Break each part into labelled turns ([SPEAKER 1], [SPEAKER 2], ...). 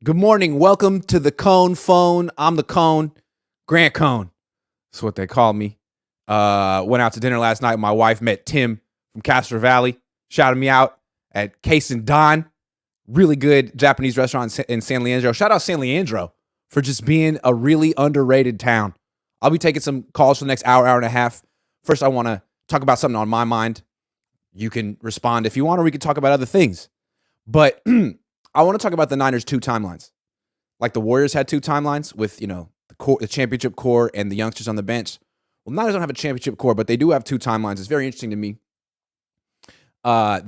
[SPEAKER 1] Good morning. Welcome to the Cohn phone. I'm the Cohn, Grant Cohn. That's what they call me. Went out to dinner last night. My wife met Tim from Castro Valley. Shouted me out at Case and Don. Really good Japanese restaurant in San Leandro. Shout out San Leandro for just being a really underrated town. I'll be taking some calls for the next hour and a half. First, I want to talk about something on my mind. You can respond if you want, or we can talk about other things. But I want to talk about the Niners' two timelines. Like the Warriors had two timelines with, the championship core and the youngsters on the bench. Well, Niners don't have a championship core, but they do have two timelines. It's very interesting to me.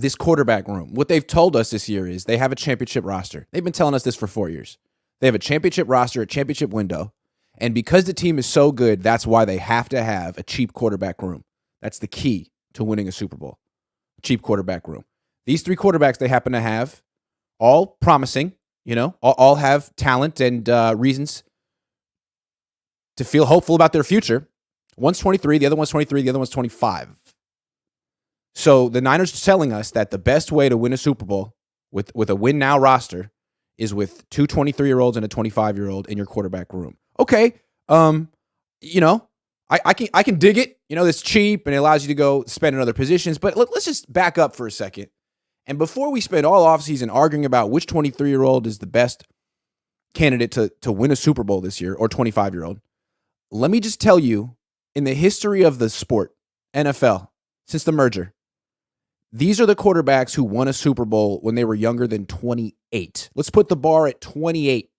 [SPEAKER 1] This quarterback room. What they've told us this year is they have a championship roster. They've been telling us this for 4 years. They have a championship roster, a championship window. And because the team is so good, that's why they have to have a cheap quarterback room. That's the key to winning a Super Bowl. Cheap quarterback room. These three quarterbacks they happen to have, all promising, all have talent and reasons to feel hopeful about their future. One's 23, the other one's 23, the other one's 25. So the Niners are telling us that the best way to win a Super Bowl with a win now roster is with two 23-year-olds and a 25-year-old in your quarterback room. Okay, I can dig it. It's cheap and it allows you to go spend in other positions. But let's just back up for a second. And before we spend all offseason arguing about which 23-year-old is the best candidate to win a Super Bowl this year or 25-year-old, let me just tell you, in the history of the sport, NFL, since the merger, these are the quarterbacks who won a Super Bowl when they were younger than 28. Let's put the bar at 28.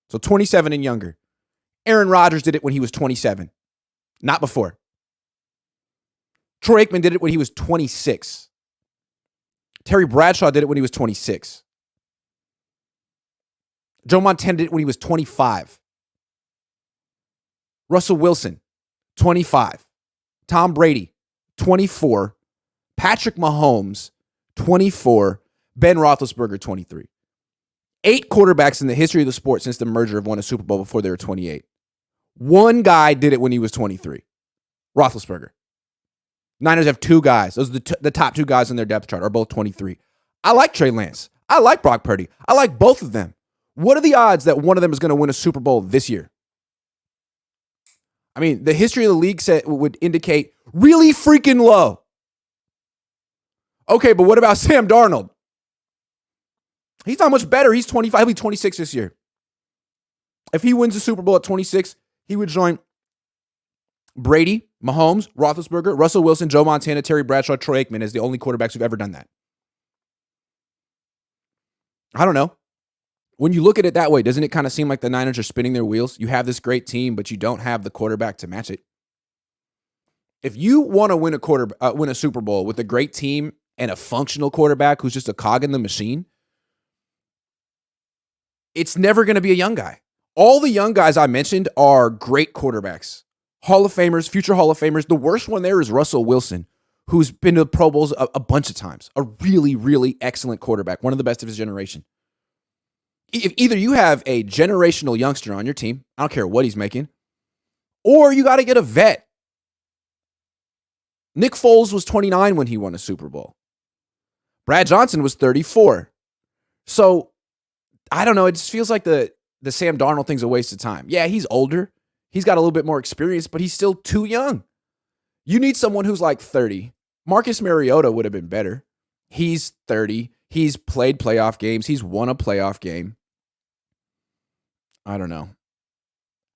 [SPEAKER 1] So 27 and younger. Aaron Rodgers did it when he was 27, not before. Troy Aikman did it when he was 26. Terry Bradshaw did it when he was 26. Joe Montana did it when he was 25. Russell Wilson, 25. Tom Brady, 24. Patrick Mahomes, 24. Ben Roethlisberger, 23. 8 quarterbacks in the history of the sport since the merger have won a Super Bowl before they were 28. One guy did it when he was 23. Roethlisberger. Niners have 2 guys. Those are the top 2 guys on their depth chart are both 23. I like Trey Lance. I like Brock Purdy. I like both of them. What are the odds that one of them is going to win a Super Bowl this year? I mean, the history of the league would indicate really freaking low. Okay, but what about Sam Darnold? He's not much better. He's 25. He'll be 26 this year. If he wins the Super Bowl at 26, he would join Brady, Mahomes, Roethlisberger, Russell Wilson, Joe Montana, Terry Bradshaw, Troy Aikman as the only quarterbacks who've ever done that. I don't know. When you look at it that way, doesn't it kind of seem like the Niners are spinning their wheels? You have this great team, but you don't have the quarterback to match it. If you want to win a Super Bowl with a great team and a functional quarterback who's just a cog in the machine, it's never going to be a young guy. All the young guys I mentioned are great quarterbacks. Hall of Famers, future Hall of Famers. The worst one there is Russell Wilson, who's been to the Pro Bowls a bunch of times. A really, really excellent quarterback. One of the best of his generation. If either you have a generational youngster on your team, I don't care what he's making, or you got to get a vet. Nick Foles was 29 when he won a Super Bowl. Brad Johnson was 34. So, I don't know. It just feels like the Sam Darnold thing's a waste of time. Yeah, he's older. He's got a little bit more experience, but he's still too young. You need someone who's like 30. Marcus Mariota would have been better. He's 30. He's played playoff games. He's won a playoff game. I don't know.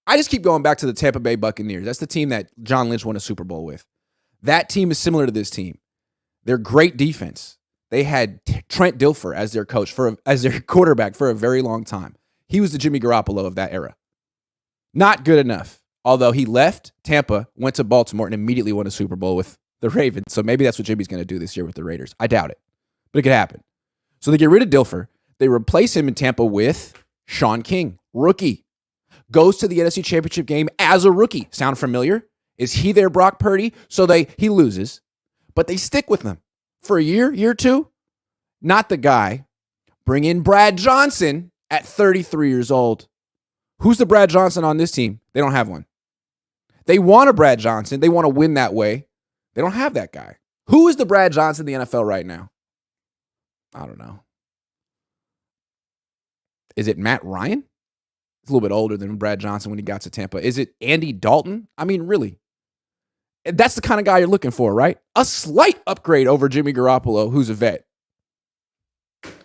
[SPEAKER 1] I just keep going back to the Tampa Bay Buccaneers. That's the team that John Lynch won a Super Bowl with. That team is similar to this team. They're great defense. They had Trent Dilfer as their coach, as their quarterback for a very long time. He was the Jimmy Garoppolo of that era. Not good enough. Although he left Tampa, went to Baltimore, and immediately won a Super Bowl with the Ravens. So maybe that's what Jimmy's going to do this year with the Raiders. I doubt it. But it could happen. So they get rid of Dilfer. They replace him in Tampa with Sean King, rookie. Goes to the NFC Championship game as a rookie. Sound familiar? Is he their Brock Purdy? So he loses, but they stick with him for a year 2. Not the guy. Bring in Brad Johnson at 33 years old. Who's the Brad Johnson on this team? They don't have one. They want a Brad Johnson. They want to win that way. They don't have that guy. Who is the Brad Johnson in the NFL right now? I don't know. Is it Matt Ryan? He's a little bit older than Brad Johnson when he got to Tampa. Is it Andy Dalton? I mean, really? That's the kind of guy you're looking for, right? A slight upgrade over Jimmy Garoppolo, who's a vet.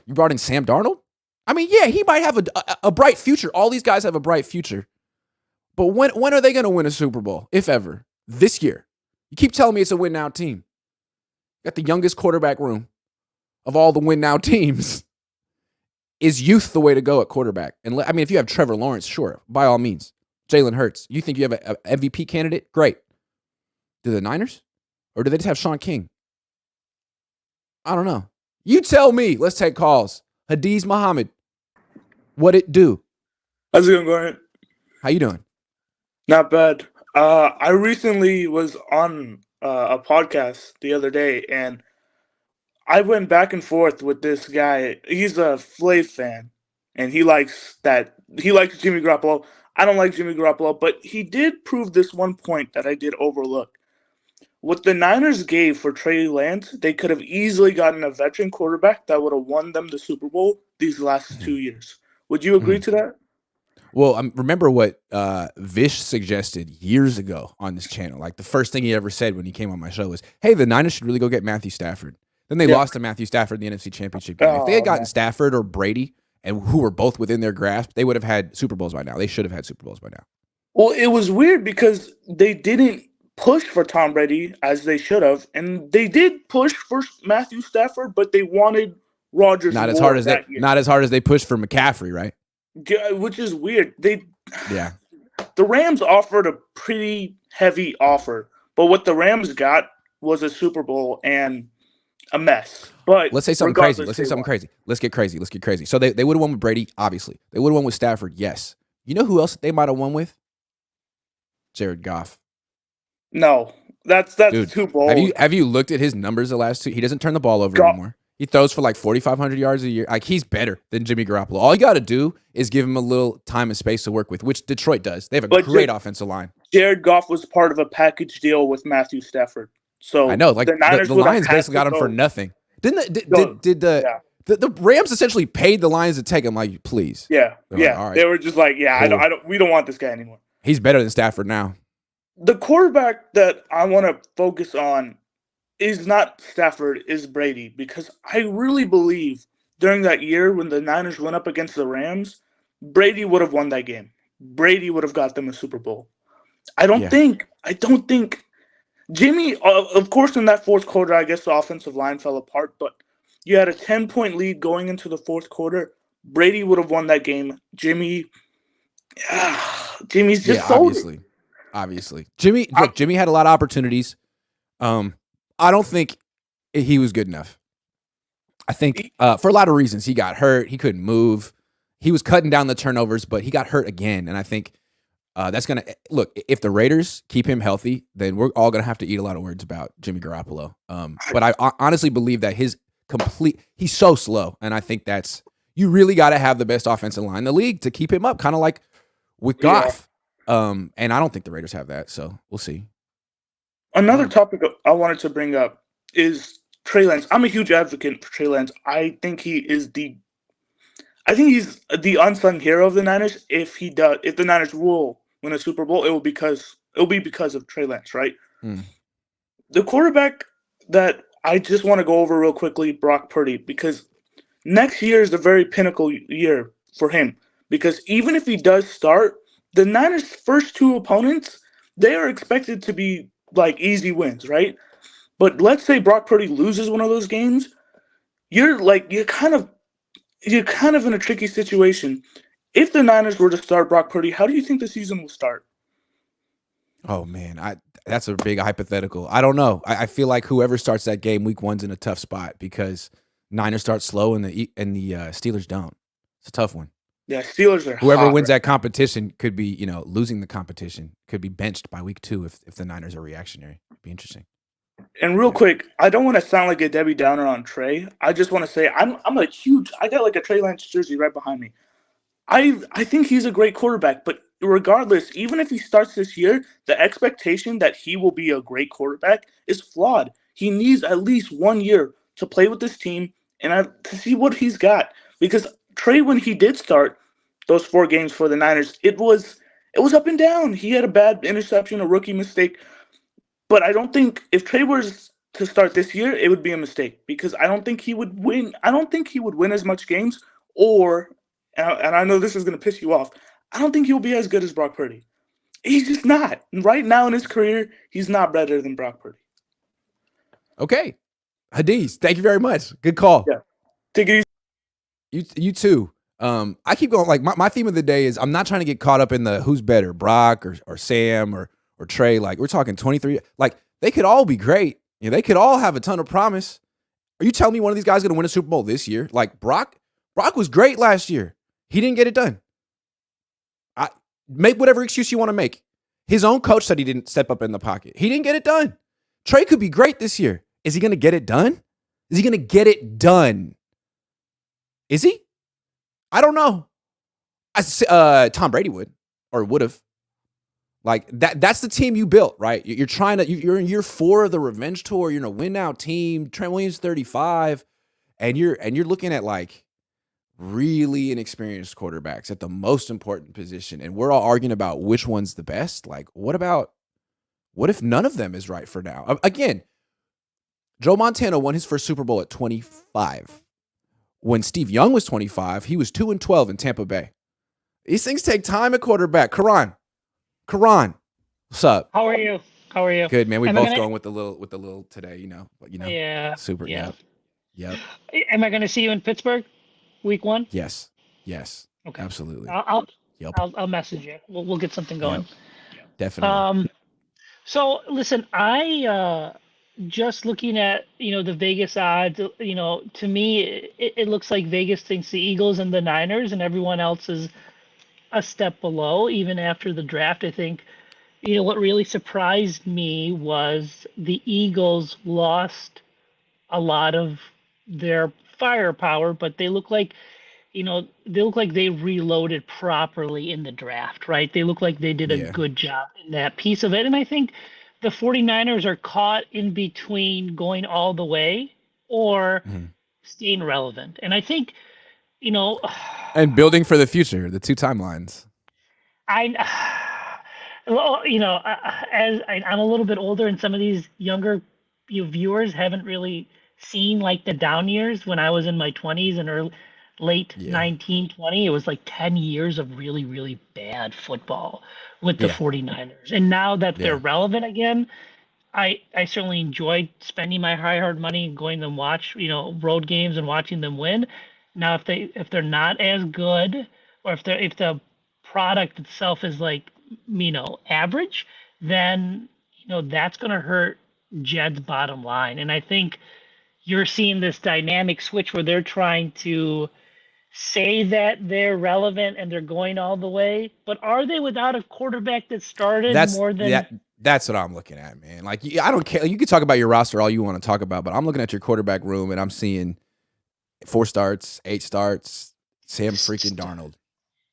[SPEAKER 1] You brought in Sam Darnold? I mean, yeah, he might have a bright future. All these guys have a bright future. But when are they going to win a Super Bowl, if ever? This year. You keep telling me it's a win-now team. Got the youngest quarterback room of all the win-now teams. Is youth the way to go at quarterback? And I mean, if you have Trevor Lawrence, sure, by all means. Jalen Hurts. You think you have an MVP candidate? Great. Do the Niners? Or do they just have Sean King? I don't know. You tell me. Let's take calls. Hadiz Muhammad. What it do?
[SPEAKER 2] How's it going, Gordon?
[SPEAKER 1] How you doing?
[SPEAKER 2] Not bad. I recently was on a podcast the other day, and I went back and forth with this guy. He's a Flav fan, and he likes Jimmy Garoppolo. I don't like Jimmy Garoppolo, but he did prove this one point that I did overlook. What the Niners gave for Trey Lance, they could have easily gotten a veteran quarterback that would have won them the Super Bowl these last 2 years. Would you agree to that?
[SPEAKER 1] Well, remember what Vish suggested years ago on this channel. Like the first thing he ever said when he came on my show was, hey, the Niners should really go get Matthew Stafford. Then they lost to Matthew Stafford in the NFC Championship game. If they had gotten Stafford or Brady, and who were both within their grasp, they would have had Super Bowls by now. They should have had Super Bowls by now.
[SPEAKER 2] Well, it was weird because they didn't push for Tom Brady as they should have, and they did push for Matthew Stafford, but they wanted Rodgers.
[SPEAKER 1] Not as hard as they pushed for McCaffrey, right?
[SPEAKER 2] Which is weird. The Rams offered a pretty heavy offer, but what the Rams got was a Super Bowl and a mess. But
[SPEAKER 1] let's say something crazy. Let's get crazy. So they would have won with Brady, obviously. They would have won with Stafford, yes. You know who else they might have won with? Jared Goff.
[SPEAKER 2] No, that's
[SPEAKER 1] Dude,
[SPEAKER 2] too bold.
[SPEAKER 1] Have you looked at his numbers the last two? He doesn't turn the ball over anymore. He throws for like 4,500 yards a year. Like, he's better than Jimmy Garoppolo. All you got to do is give him a little time and space to work with, which Detroit does. They have a great offensive line.
[SPEAKER 2] Jared Goff was part of a package deal with Matthew Stafford. So
[SPEAKER 1] I know, like the Lions basically got him for nothing. Did the Rams essentially paid the Lions to take him? Like, please.
[SPEAKER 2] Yeah,
[SPEAKER 1] like, all right,
[SPEAKER 2] they were just like, cool. We don't want this guy anymore.
[SPEAKER 1] He's better than Stafford now.
[SPEAKER 2] The quarterback that I want to focus on is not Stafford, is Brady, because I really believe during that year when the Niners went up against the Rams, Brady would have won that game. Brady would have got them a Super Bowl. I don't think Jimmy, of course, in that fourth quarter, I guess the offensive line fell apart, but you had a 10-point lead going into the fourth quarter. Brady would have won that game. Jimmy's just
[SPEAKER 1] obviously. Jimmy had a lot of opportunities. I don't think he was good enough. I think for a lot of reasons. He got hurt. He couldn't move. He was cutting down the turnovers, but he got hurt again. And I think that's going to – look, if the Raiders keep him healthy, then we're all going to have to eat a lot of words about Jimmy Garoppolo. But I honestly believe that he's so slow. And I think that's – you really got to have the best offensive line in the league to keep him up, kind of like with Goff. And I don't think the Raiders have that, so we'll see.
[SPEAKER 2] Another topic I wanted to bring up is Trey Lance. I'm a huge advocate for Trey Lance. I think he's the unsung hero of the Niners. If the Niners will win a Super Bowl, it'll be because of Trey Lance, right? The quarterback that I just want to go over real quickly, Brock Purdy, because next year is the very pinnacle year for him. Because even if he does start, the Niners' first two opponents, they are expected to be like easy wins, right? But let's say Brock Purdy loses one of those games, you're kind of in a tricky situation. If the Niners were to start Brock Purdy, how do you think the season will start?
[SPEAKER 1] Oh man, that's a big hypothetical. I don't know. I feel like whoever starts that game week one's in a tough spot because Niners start slow and the Steelers don't. It's a tough one.
[SPEAKER 2] Yeah, Steelers are
[SPEAKER 1] whoever wins that competition could be, losing the competition, could be benched by week 2 if the Niners are reactionary. It'd be interesting.
[SPEAKER 2] And real quick, I don't want to sound like a Debbie Downer on Trey. I just want to say I got like a Trey Lance jersey right behind me. I think he's a great quarterback, but regardless, even if he starts this year, the expectation that he will be a great quarterback is flawed. He needs at least 1 year to play with this team and to see what he's got. Because Trey, when he did start, those 4 games for the Niners, it was up and down. He had a bad interception, a rookie mistake, but I don't think if Trey was to start this year, it would be a mistake because I don't think he would win. I don't think he would win as much games, or and I know this is going to piss you off. I don't think he'll be as good as Brock Purdy. He's just not. Right now in his career, he's not better than Brock Purdy.
[SPEAKER 1] Okay. Hadiz, thank you very much. Good call.
[SPEAKER 2] Yeah. Take it easy.
[SPEAKER 1] You too. I keep going. Like my theme of the day is I'm not trying to get caught up in the who's better, Brock or Sam or Trey. Like we're talking 23. Like they could all be great. You know, they could all have a ton of promise. Are you telling me one of these guys is going to win a Super Bowl this year? Like Brock was great last year. He didn't get it done. Make whatever excuse you want to make. His own coach said he didn't step up in the pocket. He didn't get it done. Trey could be great this year. Is he going to get it done? Is he going to get it done? Is he? I don't know. Tom Brady would or would have. Like that's the team you built, right? You're trying to. You're in year 4 of the revenge tour. You're in a win now team. Trent Williams 35, and you're looking at like really inexperienced quarterbacks at the most important position, and we're all arguing about which one's the best. Like, what if none of them is right for now? Again, Joe Montana won his first Super Bowl at 25. When Steve Young was 25, he was 2-12 in Tampa Bay. These things take time at quarterback. Karan, what's up?
[SPEAKER 3] How are you?
[SPEAKER 1] Good, man. We both going with the little today, you know.
[SPEAKER 3] Yeah.
[SPEAKER 1] Super.
[SPEAKER 3] Yeah.
[SPEAKER 1] Yep.
[SPEAKER 3] Am I going to see you in Pittsburgh, week 1?
[SPEAKER 1] Yes.
[SPEAKER 3] Okay.
[SPEAKER 1] Absolutely.
[SPEAKER 3] I'll message you. We'll get something going.
[SPEAKER 1] Yep. Definitely.
[SPEAKER 3] So listen, I just looking at the Vegas odds. To me, it looks like Vegas thinks the Eagles and the Niners, and everyone else is a step below. Even after the draft, I think. What really surprised me was the Eagles lost a lot of their firepower, but they look like they reloaded properly in the draft, right? They look like they did a good job in that piece of it. And I think the 49ers are caught in between going all the way or staying relevant. And I think,
[SPEAKER 1] and building for the future, the two timelines.
[SPEAKER 3] As I'm a little bit older, and some of these younger viewers haven't really seen like the down years when I was in my 20s and late 1920. It was like 10 years of really, really bad football with the 49ers. And now that they're relevant again, I certainly enjoyed spending my hard money and going to watch, road games and watching them win. Now, if they're not as good, or if the product itself is like, average, then, that's going to hurt Jed's bottom line. And I think you're seeing this dynamic switch where they're trying to say that they're relevant and they're going all the way, but are they without a quarterback that started more than...
[SPEAKER 1] That's what I'm looking at, man. Like, I don't care. You can talk about your roster all you want to talk about, but I'm looking at your quarterback room and I'm seeing 4 starts, 8 starts, Sam freaking Darnold.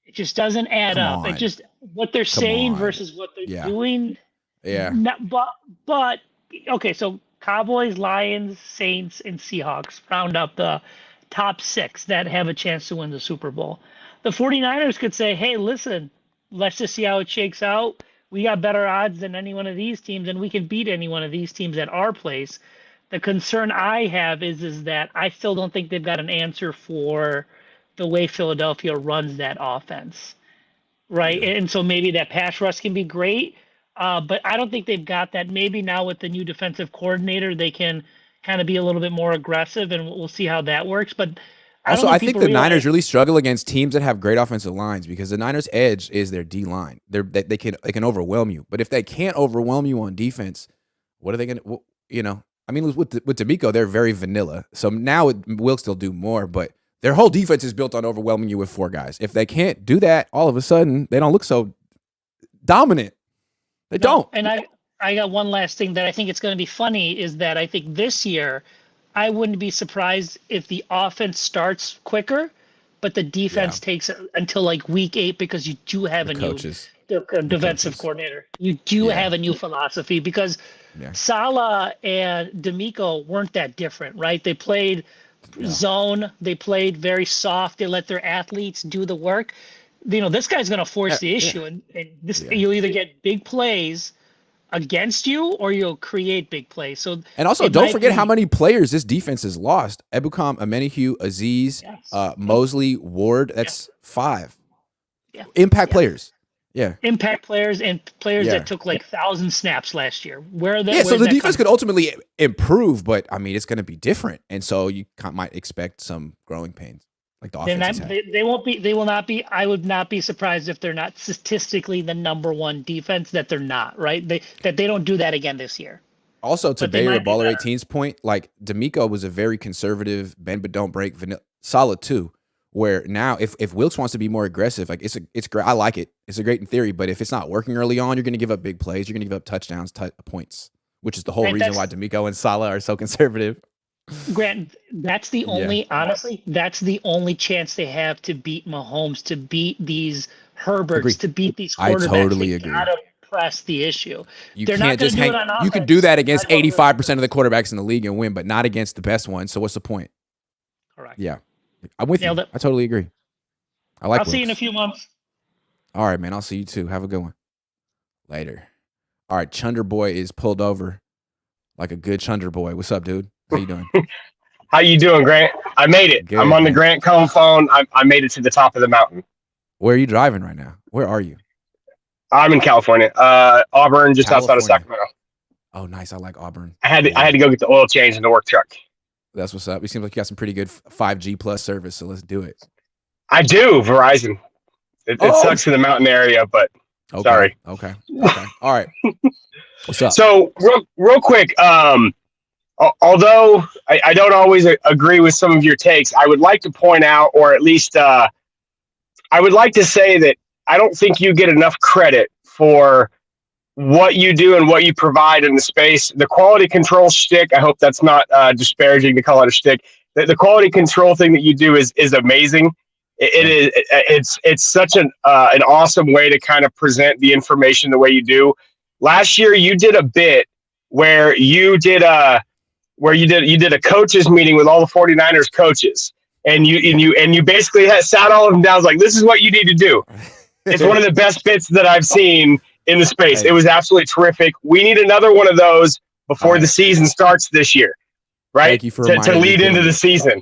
[SPEAKER 3] It just doesn't add up. It just what they're saying versus what they're doing.
[SPEAKER 1] Yeah.
[SPEAKER 3] But okay, so Cowboys, Lions, Saints, and Seahawks round up the top 6 that have a chance to win the Super Bowl. The 49ers could say, hey, listen, let's just see how it shakes out. We got better odds than any one of these teams, and we can beat any one of these teams at our place. The concern I have is that I still don't think they've got an answer for the way Philadelphia runs that offense, right? Yeah. And so maybe that pass rush can be great, but I don't think they've got that. Maybe now with the new defensive coordinator, they can kind of be a little bit more aggressive, and we'll see how that works. But
[SPEAKER 1] I think the Niners really struggle against teams that have great offensive lines because the Niners' edge is their D line. They can overwhelm you, but if they can't overwhelm you on defense, what are they going to? I mean, with D'Amico, they're very vanilla. So now it will still do more, but their whole defense is built on overwhelming you with 4 guys. If they can't do that, all of a sudden they don't look so dominant. They don't.
[SPEAKER 3] And I got one last thing that I think it's going to be funny is that I think this year I wouldn't be surprised if the offense starts quicker, but the defense takes until like week 8 because you do have a new defensive coordinator. You do have a new philosophy because Saleh and D'Amico weren't that different, right? They played zone. They played very soft. They let their athletes do the work. this guy's going to force the issue, and this you'll either get big plays against you or you'll create big plays. So
[SPEAKER 1] and also don't forget how many players this defense has lost. Ebukam, Amenihu, Aziz, Mosley, Ward. That's 5.
[SPEAKER 3] Yeah.
[SPEAKER 1] Impact players. Yeah.
[SPEAKER 3] Impact players and players that took like 1,000 snaps last year.
[SPEAKER 1] So the defense could ultimately improve, but I mean, it's going to be different. And so you might expect some growing pains. Like the offense.
[SPEAKER 3] They won't be. They will not be. I would not be surprised if they're not statistically the number 1 defense. That they're not, right. That they don't do that again this year.
[SPEAKER 1] Also, to Bayer Baller 18's point, like D'Amico was a very conservative bend but don't break solid 2. Where now, if Wilkes wants to be more aggressive, like it's great. I like it. It's a great in theory, but if it's not working early on, you're going to give up big plays. You're going to give up touchdowns, points, which is the whole reason why D'Amico and Saleh are so conservative.
[SPEAKER 3] Grant, that's the only, honestly, that's the only chance they have to beat Mahomes, to beat these Herberts, to beat these quarterbacks.
[SPEAKER 1] I totally agree.
[SPEAKER 3] Gotta press the issue.
[SPEAKER 1] They're not just hang. You can do that against 85% of the quarterbacks in the league and win, but not against the best one. So what's the point?
[SPEAKER 3] Correct.
[SPEAKER 1] Yeah, I'm with you. I totally agree. I'll
[SPEAKER 3] see you in a few months.
[SPEAKER 1] All right, man. I'll see you too. Have a good one. Later. All right, Chunder Boy is pulled over like a good Chunder Boy. What's up, dude? How you doing?
[SPEAKER 4] How you doing, Grant? I made it. Good, I'm on the Grant Cohn phone. I made it to the top of the mountain.
[SPEAKER 1] Where are you driving right now? Where are you?
[SPEAKER 4] I'm in California. Auburn, just outside of Sacramento.
[SPEAKER 1] Oh, nice. I like Auburn.
[SPEAKER 4] I had to go get the oil change in the work truck.
[SPEAKER 1] That's what's up. It seems like you got some pretty good 5G plus service, so let's do it.
[SPEAKER 4] I do. Verizon. It sucks in the mountain area, but sorry.
[SPEAKER 1] Okay. All right. What's up?
[SPEAKER 4] So real quick, although I don't always agree with some of your takes, I would like to point out, or at least I would like to say that I don't think you get enough credit for what you do and what you provide in the space. The quality control shtick, I hope that's not disparaging to call it a shtick. The quality control thing that you do is amazing. It's such an awesome way to kind of present the information the way you do. Last year you did a bit where you did a coaches meeting with all the 49ers coaches, and you basically sat all of them down. I was like, this is what you need to do. It's one of the best bits that I've seen in the space. It was absolutely terrific. We need another one of those before the season starts this year, right?
[SPEAKER 1] Thank you for
[SPEAKER 4] to lead into the season.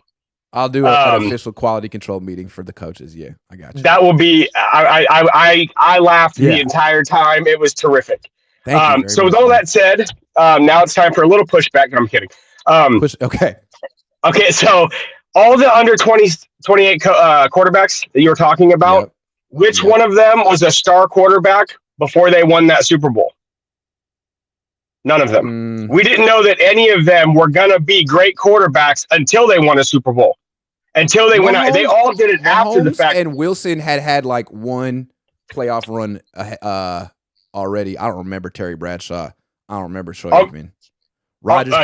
[SPEAKER 1] I'll do an official quality control meeting for the coaches. Yeah, I got you.
[SPEAKER 4] That will be. I laughed the entire time. It was terrific.
[SPEAKER 1] Thank you
[SPEAKER 4] so with all that said, now it's time for a little pushback. No, I'm kidding.
[SPEAKER 1] Okay.
[SPEAKER 4] Okay. So all the under 28 quarterbacks that you were talking about, which one of them was a star quarterback before they won that Super Bowl? None of them. We didn't know that any of them were going to be great quarterbacks until they won a Super Bowl. Until they went out. They all did it after the fact.
[SPEAKER 1] And Wilson had like one playoff run already. I don't remember Terry Bradshaw. I don't remember Troy Aikman.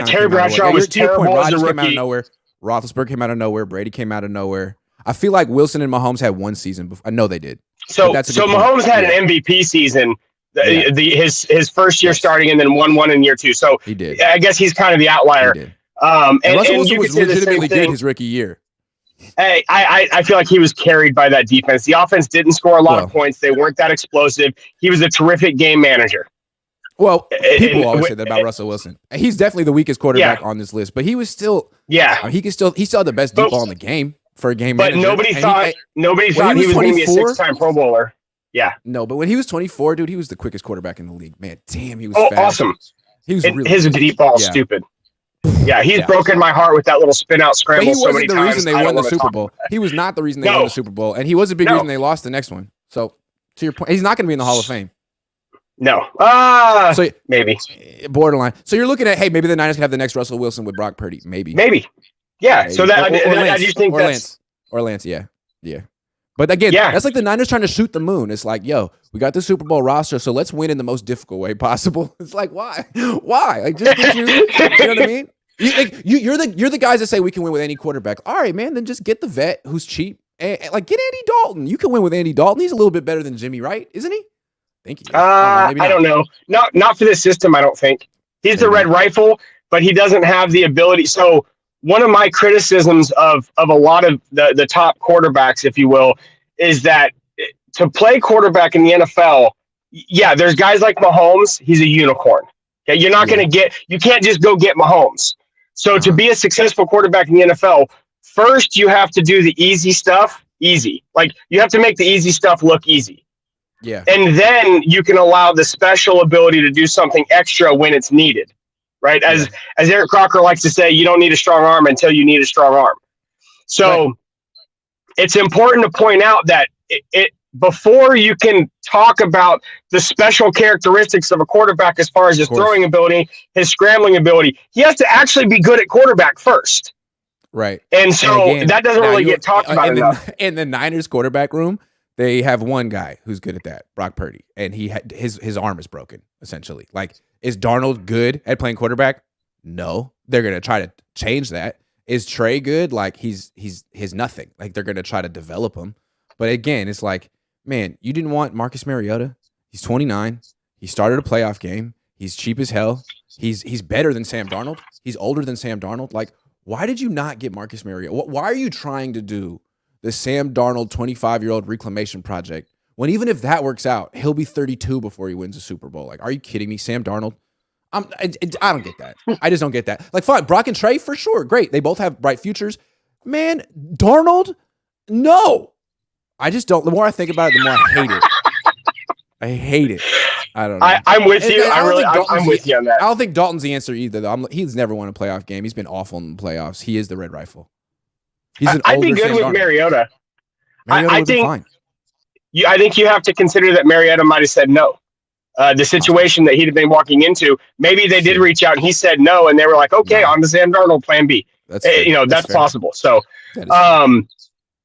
[SPEAKER 4] Terry Bradshaw was terrible as a rookie.
[SPEAKER 1] Came out of nowhere. Roethlisberger came out of nowhere. Brady came out of nowhere. I feel like Wilson and Mahomes had one season before. I know they did.
[SPEAKER 4] So Mahomes had an MVP season. His first year starting, and then won one in year 2. So
[SPEAKER 1] he did.
[SPEAKER 4] I guess he's kind of the outlier.
[SPEAKER 1] He did. And Russell Wilson was legitimately good his rookie year.
[SPEAKER 4] Hey, I feel like he was carried by that defense. The offense didn't score a lot of points. They weren't that explosive. He was a terrific game manager.
[SPEAKER 1] Well, people always say that about Russell Wilson. He's definitely the weakest quarterback on this list, but he was still he still had the best deep ball in the game for a game manager.
[SPEAKER 4] But nobody thought he was going to be a 6-time Pro Bowler. Yeah.
[SPEAKER 1] No, but when he was 24, dude, he was the quickest quarterback in the league. Man, damn, he was fast.
[SPEAKER 4] Awesome.
[SPEAKER 1] He was really
[SPEAKER 4] his deep ball is stupid. Yeah, he's broken my heart with that little spin out scramble so many times.
[SPEAKER 1] He wasn't the reason they won the Super Bowl. He was not the reason they won the Super Bowl, and he was a big reason they lost the next one. So, to your point, he's not going to be in the Hall of Fame.
[SPEAKER 4] No. Maybe.
[SPEAKER 1] Borderline. So you're looking at, hey, maybe the Niners can have the next Russell Wilson with Brock Purdy. Maybe.
[SPEAKER 4] Yeah. Maybe. So that I just think that's
[SPEAKER 1] Lance. Yeah. But again, that's like the Niners trying to shoot the moon. It's like, yo, we got the Super Bowl roster, so let's win in the most difficult way possible. It's like, why? Like, just get you know what I mean? You're the guys that say we can win with any quarterback. All right, man, then just get the vet who's cheap. And like, get Andy Dalton. You can win with Andy Dalton. He's a little bit better than Jimmy, right? Isn't he? Thank you.
[SPEAKER 4] I don't know. Not for this system, I don't think. He's the red rifle, but he doesn't have the ability. So one of my criticisms of a lot of the top quarterbacks, if you will, is that to play quarterback in the NFL, yeah, there's guys like Mahomes. He's a unicorn. Okay, you're not going to get. You can't just go get Mahomes. So to be a successful quarterback in the NFL, first you have to do the easy stuff easy. Like you have to make the easy stuff look easy.
[SPEAKER 1] Yeah.
[SPEAKER 4] And then you can allow the special ability to do something extra when it's needed. Right? As Eric Crocker likes to say, you don't need a strong arm until you need a strong arm. So it's important to point out that it before you can talk about the special characteristics of a quarterback as far as his throwing ability, his scrambling ability, he has to actually be good at quarterback first.
[SPEAKER 1] Right.
[SPEAKER 4] And so that doesn't really get talked about enough.
[SPEAKER 1] In the Niners quarterback room, they have one guy who's good at that, Brock Purdy, and his arm is broken, essentially. Like, is Darnold good at playing quarterback? No. They're going to try to change that. Is Trey good? Like, he's nothing. Like, they're going to try to develop him. But again, it's like, man, you didn't want Marcus Mariota. He's 29. He started a playoff game. He's cheap as hell. He's better than Sam Darnold. He's older than Sam Darnold. Like, why did you not get Marcus Mariota? Why are you trying to do the Sam Darnold 25-year-old reclamation project when even if that works out, he'll be 32 before he wins a Super Bowl? Like, are you kidding me? Sam Darnold? I don't get that. I just don't get that. Like, fine, Brock and Trey, for sure. Great. They both have bright futures. Man, Darnold? No. I just don't. The more I think about it, the more I hate it. I hate it. I don't know.
[SPEAKER 4] I'm with you. I'm with you on that.
[SPEAKER 1] I don't think Dalton's the answer either, though. He's never won a playoff game. He's been awful in the playoffs. He is the red rifle.
[SPEAKER 4] I'd be good with Mariota. I think
[SPEAKER 1] fine.
[SPEAKER 4] I think you have to consider that Mariota might have said no. The situation that he'd have been walking into, maybe they did reach out and he said no, and they were like, okay, on to Sam Darnold, plan B. That's possible. So,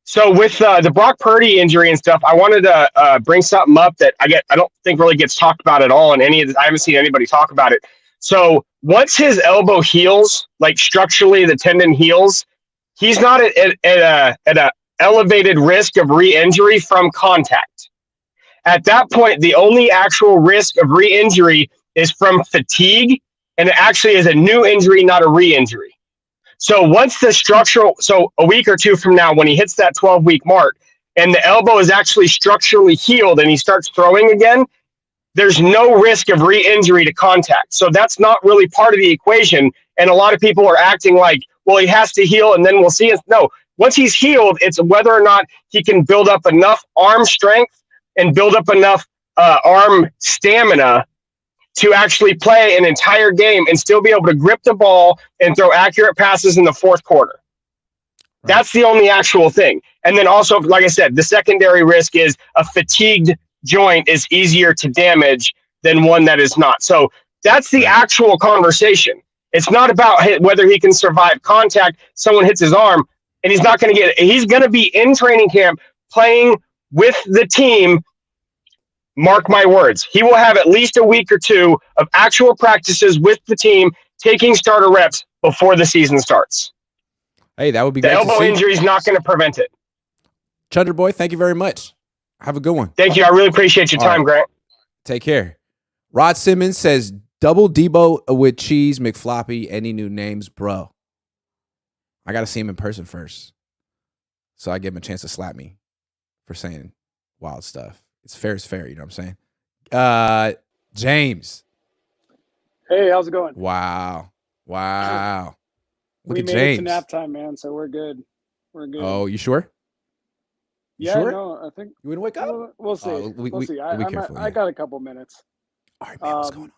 [SPEAKER 4] so with the Brock Purdy injury and stuff, I wanted to bring something up that I don't think really gets talked about at all in any of this. I haven't seen anybody talk about it. So once his elbow heals, like structurally the tendon heals, he's not at a elevated risk of re-injury from contact. At that point, the only actual risk of re-injury is from fatigue, and it actually is a new injury, not a re-injury. So once so a week or two from now, when he hits that 12-week mark and the elbow is actually structurally healed and he starts throwing again, there's no risk of re-injury to contact. So that's not really part of the equation. And a lot of people are acting like, well, he has to heal and then we'll see it. No, once he's healed, it's whether or not he can build up enough arm strength and build up enough arm stamina to actually play an entire game and still be able to grip the ball and throw accurate passes in the fourth quarter. Right. That's the only actual thing. And then also, like I said, the secondary risk is a fatigued joint is easier to damage than one that is not. So that's the actual conversation. It's not about whether he can survive contact. Someone hits his arm and he's going to be in training camp playing with the team. Mark my words. He will have at least a week or two of actual practices with the team, taking starter reps before the season starts.
[SPEAKER 1] Hey, that would be
[SPEAKER 4] the
[SPEAKER 1] great. The
[SPEAKER 4] elbow injury is not going to prevent it.
[SPEAKER 1] Chunder boy, thank you very much. Have a good one.
[SPEAKER 4] Thank you. I really appreciate your time, Grant.
[SPEAKER 1] Take care. Rod Simmons says, double Debo with cheese, McFloppy, any new names, bro. I got to see him in person first. So I give him a chance to slap me for saying wild stuff. It's fair is fair, you know what I'm saying? James.
[SPEAKER 5] Hey, how's it going?
[SPEAKER 1] Wow. Look
[SPEAKER 5] we
[SPEAKER 1] at
[SPEAKER 5] made
[SPEAKER 1] James.
[SPEAKER 5] it to nap time, man, so we're good.
[SPEAKER 1] Oh, you sure?
[SPEAKER 5] Sure? No, I think
[SPEAKER 1] you wouldn't wake up.
[SPEAKER 5] We'll see. We'll see. I got a couple minutes.
[SPEAKER 1] All right, man. What's going on?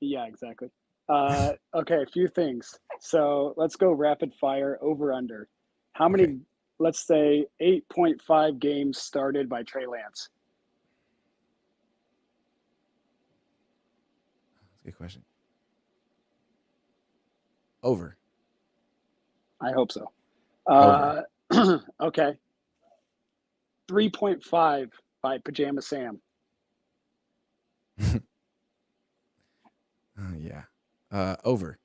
[SPEAKER 5] Yeah, exactly. Okay, a few things. So let's go rapid fire over under. How many? Let's say 8.5 games started by Trey Lance.
[SPEAKER 1] Good question. Over.
[SPEAKER 5] I hope so. Okay. 3.5 by Pajama Sam.
[SPEAKER 1] Yeah. Over.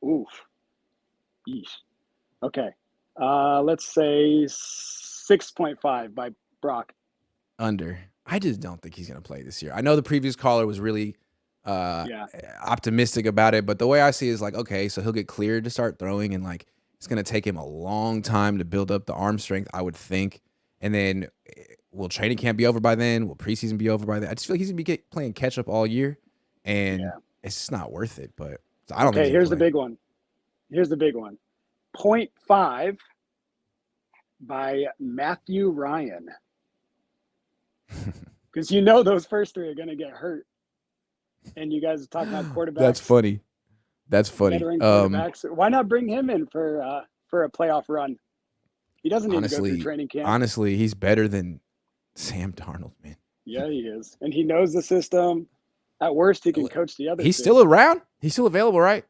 [SPEAKER 5] Oof. Yeesh. Okay. Let's say 6.5 by Brock.
[SPEAKER 1] Under. I just don't think he's going to play this year. I know the previous caller was really optimistic about it, but the way I see it is like, okay, so he'll get cleared to start throwing, and like it's going to take him a long time to build up the arm strength, I would think. And then will training camp be over by then? Will preseason be over by then? I just feel like he's gonna be playing catch up all year, and it's just not worth it. But I don't think.
[SPEAKER 5] Okay, here's the big one. 0.5 by Matthew Ryan. Because those first three are going to get hurt. And you guys are talking about quarterbacks.
[SPEAKER 1] That's funny.
[SPEAKER 5] Veteran quarterbacks. Why not bring him in for a playoff run? He doesn't need to go through training camp.
[SPEAKER 1] Honestly, he's better than Sam Darnold, man.
[SPEAKER 5] Yeah, he is. And he knows the system. At worst, he can coach the other
[SPEAKER 1] He's
[SPEAKER 5] two.
[SPEAKER 1] still around? He's still available, right?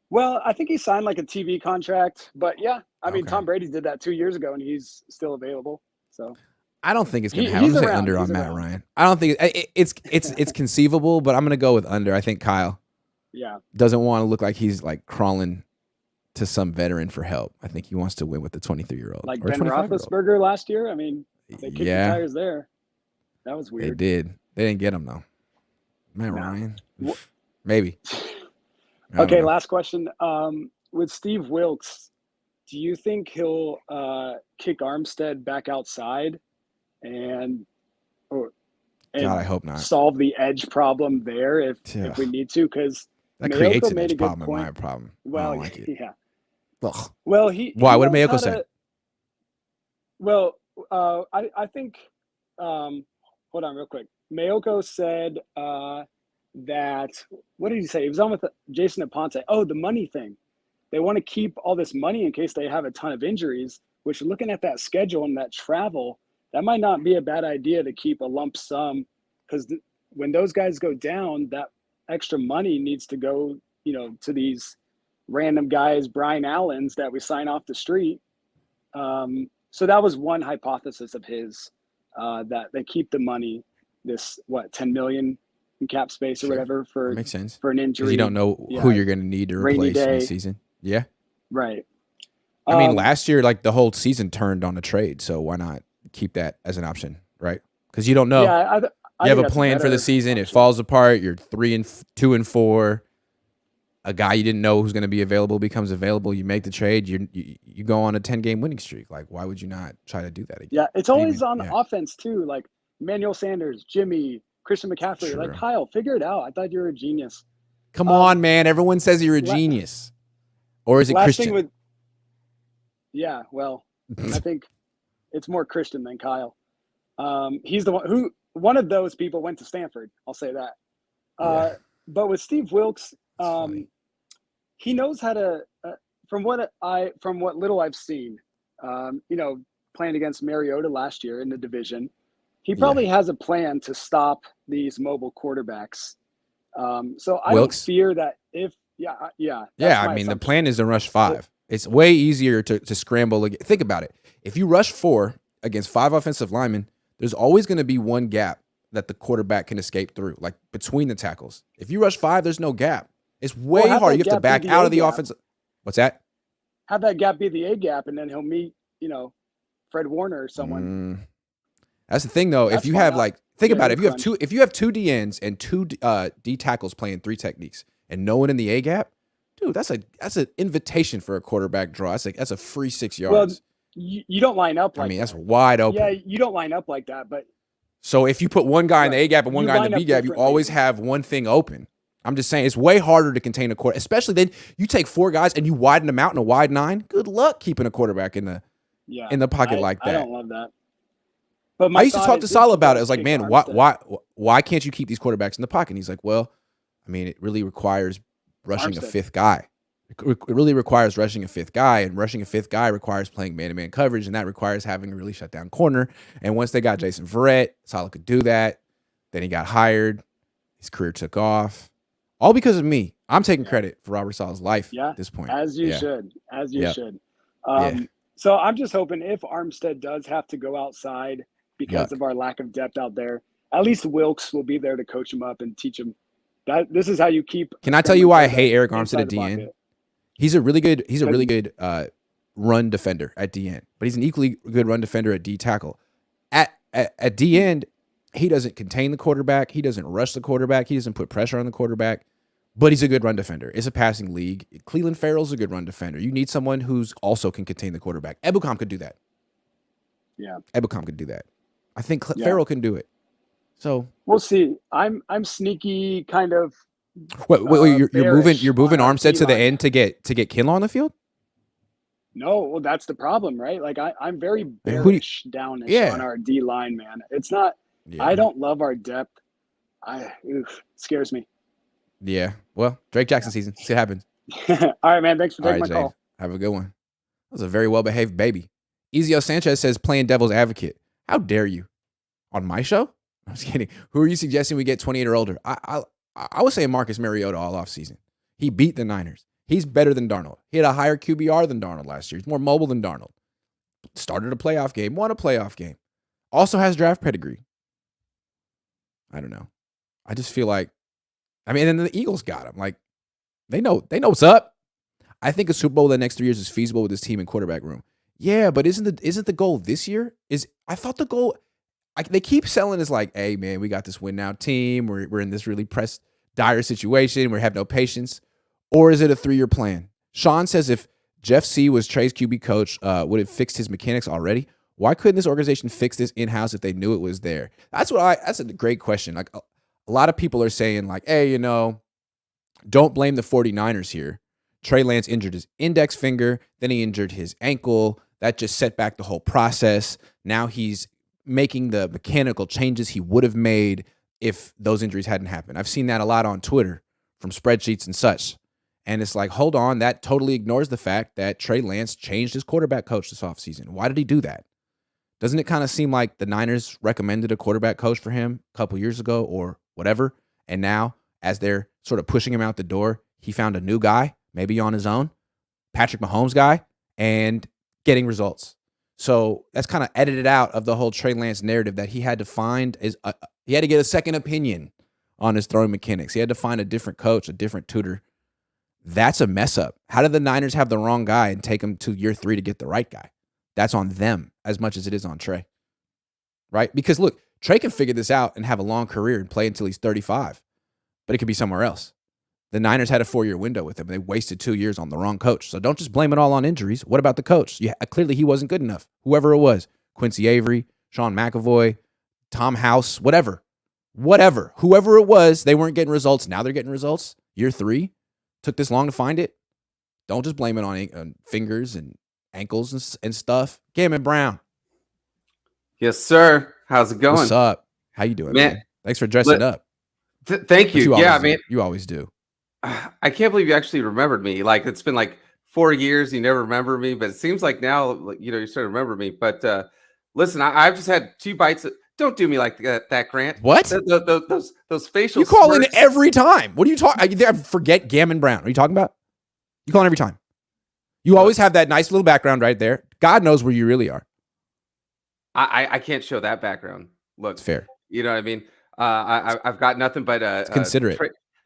[SPEAKER 5] Well, I think he signed like a TV contract. But yeah, I mean, Tom Brady did that 2 years ago, and he's still available. So
[SPEAKER 1] I don't think it's going to happen. I'm going to say under on Matt Ryan. I don't think it's conceivable, but I'm going to go with under. I think Kyle doesn't want to look like he's like crawling to some veteran for help. I think he wants to win with the 23-year-old.
[SPEAKER 5] Like Ben Roethlisberger last year. I mean, they kicked the tires there. That was weird.
[SPEAKER 1] They did. They didn't get him, though. Matt Ryan? Maybe.
[SPEAKER 5] Okay, last question. With Steve Wilkes, do you think he'll kick Armstead back outside and
[SPEAKER 1] God, I hope not.
[SPEAKER 5] Solve the edge problem there if we need to? Because
[SPEAKER 1] that creates an edge problem in my problem.
[SPEAKER 5] Well,
[SPEAKER 1] I don't like it.
[SPEAKER 5] Yeah.
[SPEAKER 1] Ugh.
[SPEAKER 5] Well,
[SPEAKER 1] why? What did Mayoko say?
[SPEAKER 5] Well, I think. Hold on, real quick. Mayoko said that. What did he say? He was on with Jason Aponte. Oh, the money thing. They want to keep all this money in case they have a ton of injuries. Which, looking at that schedule and that travel, that might not be a bad idea to keep a lump sum, because when those guys go down, that extra money needs to go, to these random guys, Brian Allens, that we sign off the street. So that was one hypothesis of his, that they keep the money, this 10 million in cap space or whatever for
[SPEAKER 1] makes sense
[SPEAKER 5] for an injury.
[SPEAKER 1] You don't know who you're going to need to replace in the season. Yeah,
[SPEAKER 5] right.
[SPEAKER 1] I mean, last year, like the whole season turned on a trade, so why not keep that as an option, right? Because you don't know.
[SPEAKER 5] Yeah,
[SPEAKER 1] you have a plan for the season. Option. It falls apart. You're 2 and 4. A guy you didn't know who's going to be available becomes available. You make the trade. You go on a 10-game winning streak. Like, why would you not try to do that again?
[SPEAKER 5] Yeah, it's always on offense too. Like Emmanuel Sanders, Jimmy, Christian McCaffrey.
[SPEAKER 1] Sure.
[SPEAKER 5] Like, Kyle, figure it out. I thought you were a genius.
[SPEAKER 1] Come on, man. Everyone says you're a genius. Or is it Christian?
[SPEAKER 5] Yeah, well, I think it's more Christian than Kyle. He's the one of those people went to Stanford. I'll say that. But with Steve Wilkes, he knows how to. From what little I've seen, playing against Mariota last year in the division, he probably has a plan to stop these mobile quarterbacks. So I don't fear that if
[SPEAKER 1] I mean, the plan is to rush 5. It's way easier to scramble. Think about it. If you rush 4 against 5 offensive linemen, there's always going to be one gap that the quarterback can escape through, like between the tackles. If you rush 5, there's no gap. It's way hard. You have to back out of the offense. What's that?
[SPEAKER 5] Have that gap be the A gap, and then he'll meet, Fred Warner or someone.
[SPEAKER 1] That's the thing, though. If you have think about it. If you have 2 DNs and 2 D tackles playing 3 techniques, and no one in the A gap, dude, that's an invitation for a quarterback draw. That's a free 6 yards.
[SPEAKER 5] Well, you don't line up like that.
[SPEAKER 1] That's wide open.
[SPEAKER 5] Yeah, you don't line up like that. But
[SPEAKER 1] so if you put one guy in the A gap and one guy in the B gap, you always have one thing open. I'm just saying it's way harder to contain a quarterback, especially then you take 4 guys and you widen them out in a wide 9. Good luck keeping a quarterback in the pocket like that.
[SPEAKER 5] I don't love that. But
[SPEAKER 1] I used to talk to Sal about it. I was like, man, why can't you keep these quarterbacks in the pocket? And he's like, well, I mean, it really requires rushing a 5th guy. It really requires rushing a 5th guy, and rushing a 5th guy requires playing man-to-man coverage, and that requires having a really shut-down corner. And once they got Jason Verrett, Saleh could do that. Then he got hired. His career took off. All because of me. I'm taking credit for Robert Saleh's life at this point.
[SPEAKER 5] As you should. So I'm just hoping if Armstead does have to go outside because of our lack of depth out there, at least Wilkes will be there to coach him up and teach him. This is how you keep.
[SPEAKER 1] Can I tell you why I hate Eric Armstead at DN? He's a really good run defender at DN, but he's an equally good run defender at D tackle. At D end, he doesn't contain the quarterback. He doesn't rush the quarterback. He doesn't put pressure on the quarterback, but he's a good run defender. It's a passing league. Cleveland Farrell's a good run defender. You need someone who's also can contain the quarterback. Ebukam could do that.
[SPEAKER 5] Yeah.
[SPEAKER 1] Ebukam could do that. I think Farrell can do it. So
[SPEAKER 5] we'll see. I'm sneaky kind of.
[SPEAKER 1] Wait, you're moving Armstead to the
[SPEAKER 5] D-line.
[SPEAKER 1] end to get Kinlaw on the field?
[SPEAKER 5] No, well, that's the problem, right? Like I'm very bearish downish on our D line, man. It's not. Yeah. I don't love our depth. Scares me.
[SPEAKER 1] Yeah. Well, Drake Jackson season. See what happens.
[SPEAKER 5] All right, man. Thanks for taking my call.
[SPEAKER 1] Have a good one. That was a very well-behaved baby. Ezio Sanchez says, playing devil's advocate. How dare you? On my show? I'm just kidding. Who are you suggesting we get 28 or older? I was saying Marcus Mariota all offseason. He beat the Niners. He's better than Darnold. He had a higher QBR than Darnold last year. He's more mobile than Darnold. Started a playoff game. Won a playoff game. Also has draft pedigree. I don't know. I just feel like, and then the Eagles got him. Like, they know what's up. I think a Super Bowl the next 3 years is feasible with this team and quarterback room. Yeah, but isn't the goal this year? I thought the goal, they keep selling as like, hey man, we got this win now team. We're in this really dire situation. We have no patience. Or is it a 3-year plan? Sean says if Jeff C was Trey's QB coach, would it fixed his mechanics already? Why couldn't this organization fix this in-house if they knew it was there? That's a great question. Like a lot of people are saying like, hey, don't blame the 49ers here. Trey Lance injured his index finger, then he injured his ankle. That just set back the whole process. Now he's making the mechanical changes he would have made if those injuries hadn't happened. I've seen that a lot on Twitter from spreadsheets and such. And it's like, hold on, that totally ignores the fact that Trey Lance changed his quarterback coach this offseason. Why did he do that? Doesn't it kind of seem like the Niners recommended a quarterback coach for him a couple years ago or whatever? And now, as they're sort of pushing him out the door, he found a new guy, maybe on his own, Patrick Mahomes guy, and getting results. So that's kind of edited out of the whole Trey Lance narrative that he had to find he had to get a second opinion on his throwing mechanics. He had to find a different coach, a different tutor. That's a mess up. How did the Niners have the wrong guy and take him to year 3 to get the right guy? That's on them as much as it is on Trey, right? Because look, Trey can figure this out and have a long career and play until he's 35, but it could be somewhere else. The Niners had a 4-year window with him. They wasted 2 years on the wrong coach. So don't just blame it all on injuries. What about the coach? Clearly he wasn't good enough. Whoever it was, Quincy Avery, Sean McAvoy, Tom House, whatever. Whoever it was, they weren't getting results. Now they're getting results. Year 3, took this long to find it. Don't just blame it on fingers and ankles and stuff. Gammon Brown.
[SPEAKER 6] Yes, sir. How's it going?
[SPEAKER 1] What's up? How you doing, man? Thanks for dressing up.
[SPEAKER 6] Thank you. Yeah, man.
[SPEAKER 1] You always do.
[SPEAKER 6] I can't believe you actually remembered me. Like, it's been like 4 years. You never remember me, but it seems like now, you're starting to remember me. But listen, I've just had 2 bites. Don't do me like that, Grant.
[SPEAKER 1] What?
[SPEAKER 6] Those facial.
[SPEAKER 1] You call in every time. What are you talking? I forget Gammon Brown. Are you talking about? You call in every time. You always have that nice little background right there. God knows where you really are.
[SPEAKER 6] I can't show that background. Look,
[SPEAKER 1] it's fair.
[SPEAKER 6] You know what I mean? I've got nothing but
[SPEAKER 1] considerate.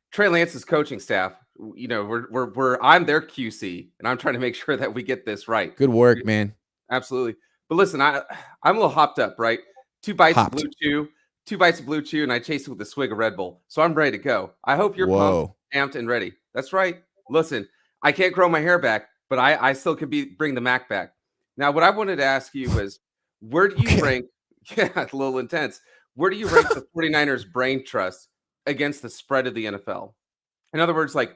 [SPEAKER 6] Trey Lance's coaching staff. I'm their QC, and I'm trying to make sure that we get this right.
[SPEAKER 1] Good work, man.
[SPEAKER 6] Absolutely. But listen, I'm a little hopped up, right? 2 bites of Blue Chew, and I chase it with a swig of Red Bull. So I'm ready to go. I hope you're pumped, amped, and ready. That's right. Listen, I can't grow my hair back, but I still can bring the Mac back. Now, what I wanted to ask you was, where do you rank? Yeah, it's a little intense. Where do you rank the 49ers brain trust against the spread of the NFL? In other words, like,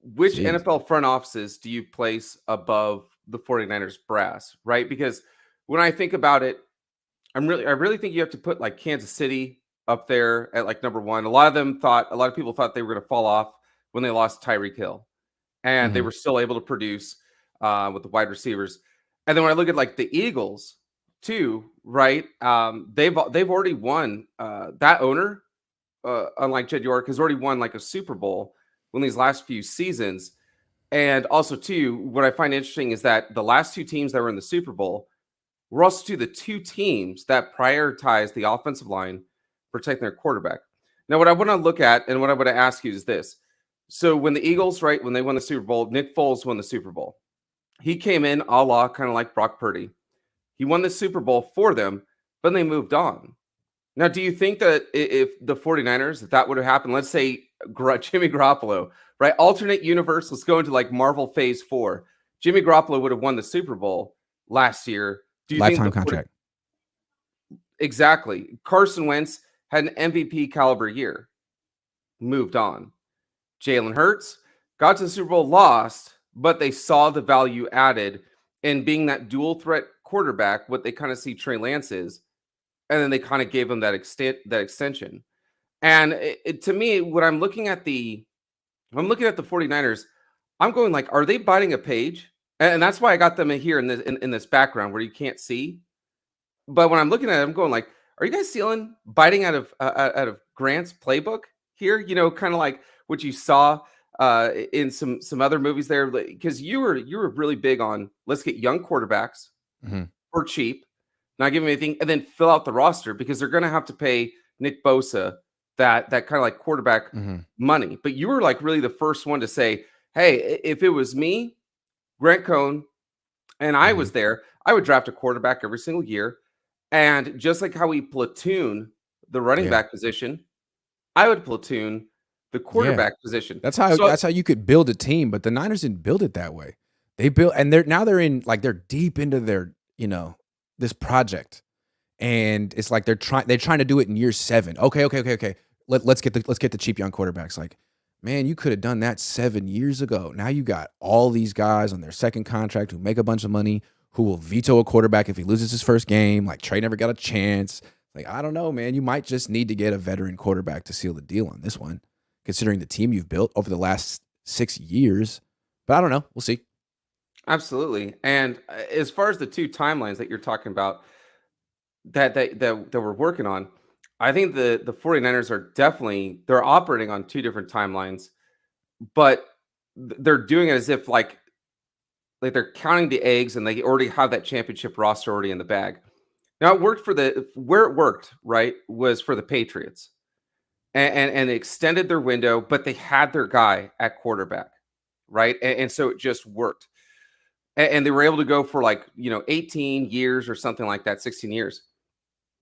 [SPEAKER 6] which NFL front offices do you place above the 49ers brass, right? Because when I think about it, I really think you have to put like Kansas City up there at like number 1. A lot of people thought they were going to fall off when they lost Tyreek Hill, and they were still able to produce with the wide receivers. And then when I look at like the Eagles too, right? They've already won. That owner, unlike Jed York, has already won like a Super Bowl in these last few seasons. And also too, what I find interesting is that the last 2 teams that were in the Super Bowl were also the 2 teams that prioritized the offensive line protecting their quarterback. Now, what I want to look at and what I want to ask you is this. So when the Eagles, right, when they won the Super Bowl, Nick Foles won the Super Bowl. He came in a la kind of like Brock Purdy. He won the Super Bowl for them, but they moved on. Now, do you think that if the 49ers, if that would have happened, let's say Jimmy Garoppolo, right? Alternate universe, let's go into like Marvel Phase 4. Jimmy Garoppolo would have won the Super Bowl last year. Do you
[SPEAKER 1] lifetime
[SPEAKER 6] think
[SPEAKER 1] contract?
[SPEAKER 6] Exactly. Carson Wentz had an MVP caliber year. Moved on. Jalen Hurts got to the Super Bowl, lost, but they saw the value added in being that dual threat quarterback, what they kind of see Trey Lance is, and then they kind of gave him that extension. And to me, when I'm looking at the 49ers, I'm going like, are they biting a page? And that's why I got them in here in this background where you can't see. But when I'm looking at it, I'm going like, are you guys biting out of Grant's playbook here? You know, kind of like what you saw in some other movies there, because you were really big on let's get young quarterbacks for cheap, not give them anything, and then fill out the roster because they're going to have to pay Nick Bosa that kind of like quarterback money. But you were like really the first one to say, hey, if it was me, Grant Cohn, and I was there, I would draft a quarterback every single year. And just like how we platoon the running back position, I would platoon the quarterback position.
[SPEAKER 1] That's how you could build a team, but the Niners didn't build it that way. They built, and they're deep into their, this project. And it's like they're trying to do it in year 7. Okay. Let's get the cheap young quarterbacks. Like, man, you could have done that 7 years ago. Now you got all these guys on their second contract who make a bunch of money, who will veto a quarterback if he loses his first game. Like Trey never got a chance. Like, I don't know, man. You might just need to get a veteran quarterback to seal the deal on this one, considering the team you've built over the last 6 years. But I don't know. We'll see.
[SPEAKER 6] Absolutely. And as far as the two timelines that you're talking about that we're working on, I think the 49ers are they're operating on two different timelines, but they're doing it as if like they're counting the eggs and they already have that championship roster already in the bag. Now it worked where it worked, right, was for the Patriots and they extended their window, but they had their guy at quarterback, right? And so it just worked. And they were able to go for 18 years or something like that, 16 years.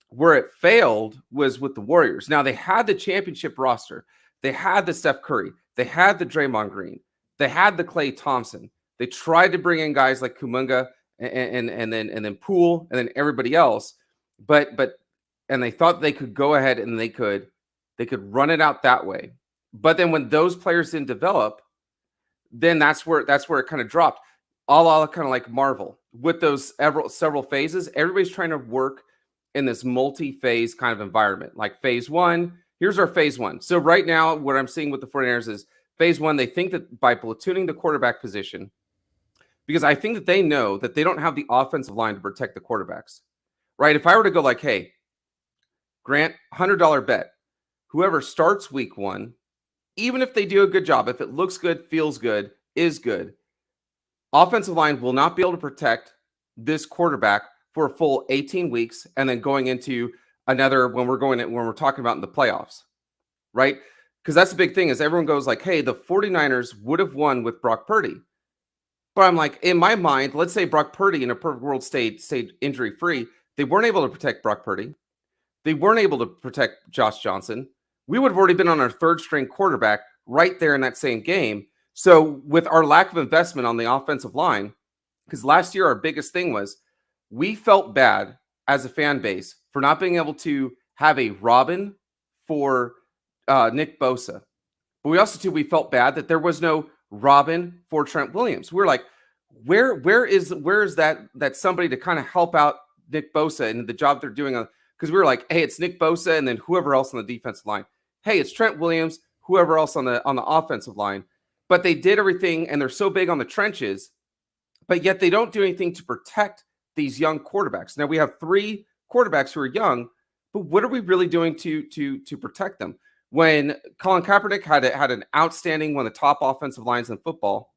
[SPEAKER 6] Where it failed was with the Warriors. Now they had the championship roster. They had the Steph Curry. They had the Draymond Green. They had the Klay Thompson. They tried to bring in guys like Kuminga and then Poole and then everybody else, but they thought they could go ahead and they could run it out that way. But then when those players didn't develop, then that's where it kind of dropped. All kind of like Marvel with those several phases. Everybody's trying to work in this multi-phase kind of environment. Like phase 1, here's our phase 1. So right now, what I'm seeing with the 49ers is phase 1, they think that by platooning the quarterback position, because I think that they know that they don't have the offensive line to protect the quarterbacks, right? If I were to go like, hey, Grant, $100 bet, whoever starts week 1, even if they do a good job, if it looks good, feels good, is good, offensive line will not be able to protect this quarterback for a full 18 weeks and then going into another when we're talking about in the playoffs, right? Because that's the big thing is everyone goes like, hey, the 49ers would have won with Brock Purdy. But I'm like, in my mind, let's say Brock Purdy in a perfect world stayed injury-free. They weren't able to protect Brock Purdy. They weren't able to protect Josh Johnson. We would have already been on our third-string quarterback right there in that same game. So with our lack of investment on the offensive line, because last year our biggest thing was we felt bad as a fan base for not being able to have a Robin for Nick Bosa. But we felt bad that there was no Robin for Trent Williams. We're like, where is that somebody to kind of help out Nick Bosa and the job they're doing? Because we were like, hey, it's Nick Bosa and then whoever else on the defensive line. Hey, it's Trent Williams, whoever else on the offensive line. But they did everything, and they're so big on the trenches, but yet they don't do anything to protect these young quarterbacks. Now we have 3 quarterbacks who are young, but what are we really doing to protect them? When Colin Kaepernick had an outstanding one of the top offensive lines in football,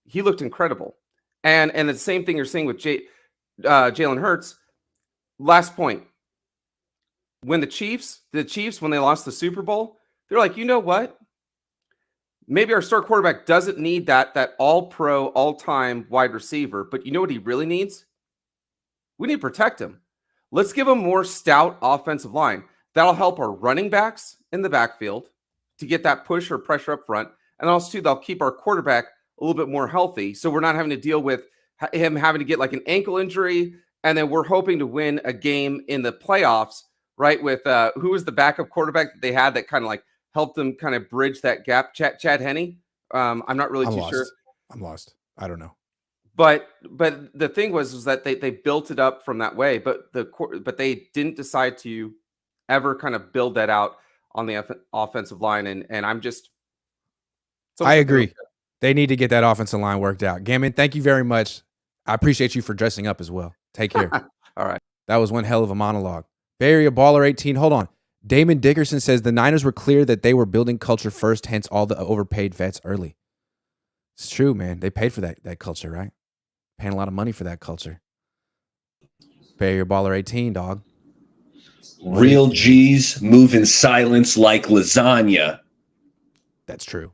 [SPEAKER 6] he looked incredible. And the same thing you're seeing with Jalen Hurts. Last point. When the Chiefs, when they lost the Super Bowl, they're like, you know what? Maybe our star quarterback doesn't need that all-pro, all-time wide receiver, but you know what he really needs? We need to protect him. Let's give him more stout offensive line. That'll help our running backs in the backfield to get that push or pressure up front. And also, too, they'll keep our quarterback a little bit more healthy, so we're not having to deal with him having to get like an ankle injury and then we're hoping to win a game in the playoffs, right? With who was the backup quarterback that they had that kind of like helped them kind of bridge that gap? Chad Henne. I'm not really sure.
[SPEAKER 1] I'm lost. I don't know.
[SPEAKER 6] But the thing was that they built it up from that way, but they didn't decide to ever kind of build that out on the offensive line, and I'm just.
[SPEAKER 1] I agree. They need to get that offensive line worked out. Gammon, thank you very much. I appreciate you for dressing up as well. Take care.
[SPEAKER 6] All right.
[SPEAKER 1] That was one hell of a monologue. Barry, a baller 18. Hold on. Damon Dickerson says the Niners were clear that they were building culture first, hence all the overpaid vets early. It's true, man. They paid for that culture, right? Paying a lot of money for that culture. Barry, a baller 18, dog.
[SPEAKER 7] Real G's move in silence like lasagna.
[SPEAKER 1] That's true.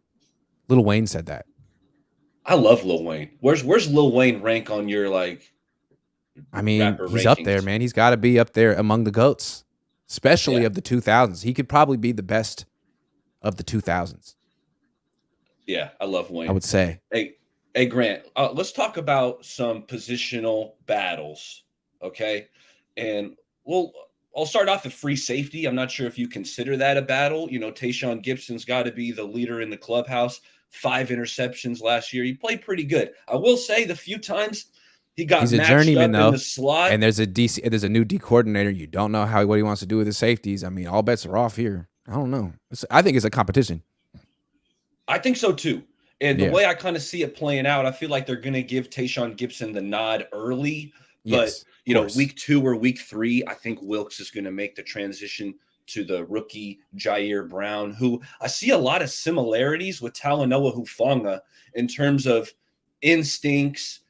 [SPEAKER 1] Lil Wayne said that.
[SPEAKER 7] I love Lil Wayne. Where's Lil Wayne rank on your
[SPEAKER 1] I mean, he's up there, man. He's got to be up there among the GOATs, especially of the 2000s. He could probably be the best of the 2000s.
[SPEAKER 7] Yeah, I love Wayne.
[SPEAKER 1] I would say.
[SPEAKER 7] Hey Grant, let's talk about some positional battles, okay? And I'll start off at free safety. I'm not sure if you consider that a battle. You know, Tayshaun Gibson's got to be the leader in the clubhouse. 5 interceptions last year. He played pretty good. I will say the few times he got
[SPEAKER 1] he's a
[SPEAKER 7] matched
[SPEAKER 1] journeyman,
[SPEAKER 7] up
[SPEAKER 1] though,
[SPEAKER 7] in the slot.
[SPEAKER 1] And there's a new D coordinator. You don't know what he wants to do with his safeties. I mean, all bets are off here. I don't know. I think it's a competition.
[SPEAKER 7] I think so too. And the way I kind of see it playing out, I feel like they're going to give Tayshaun Gibson the nod early. But, you know, week 2 or week 3, I think Wilkes is going to make the transition to the rookie Jair Brown, who I see a lot of similarities with Talanoa Hufanga in terms of instincts,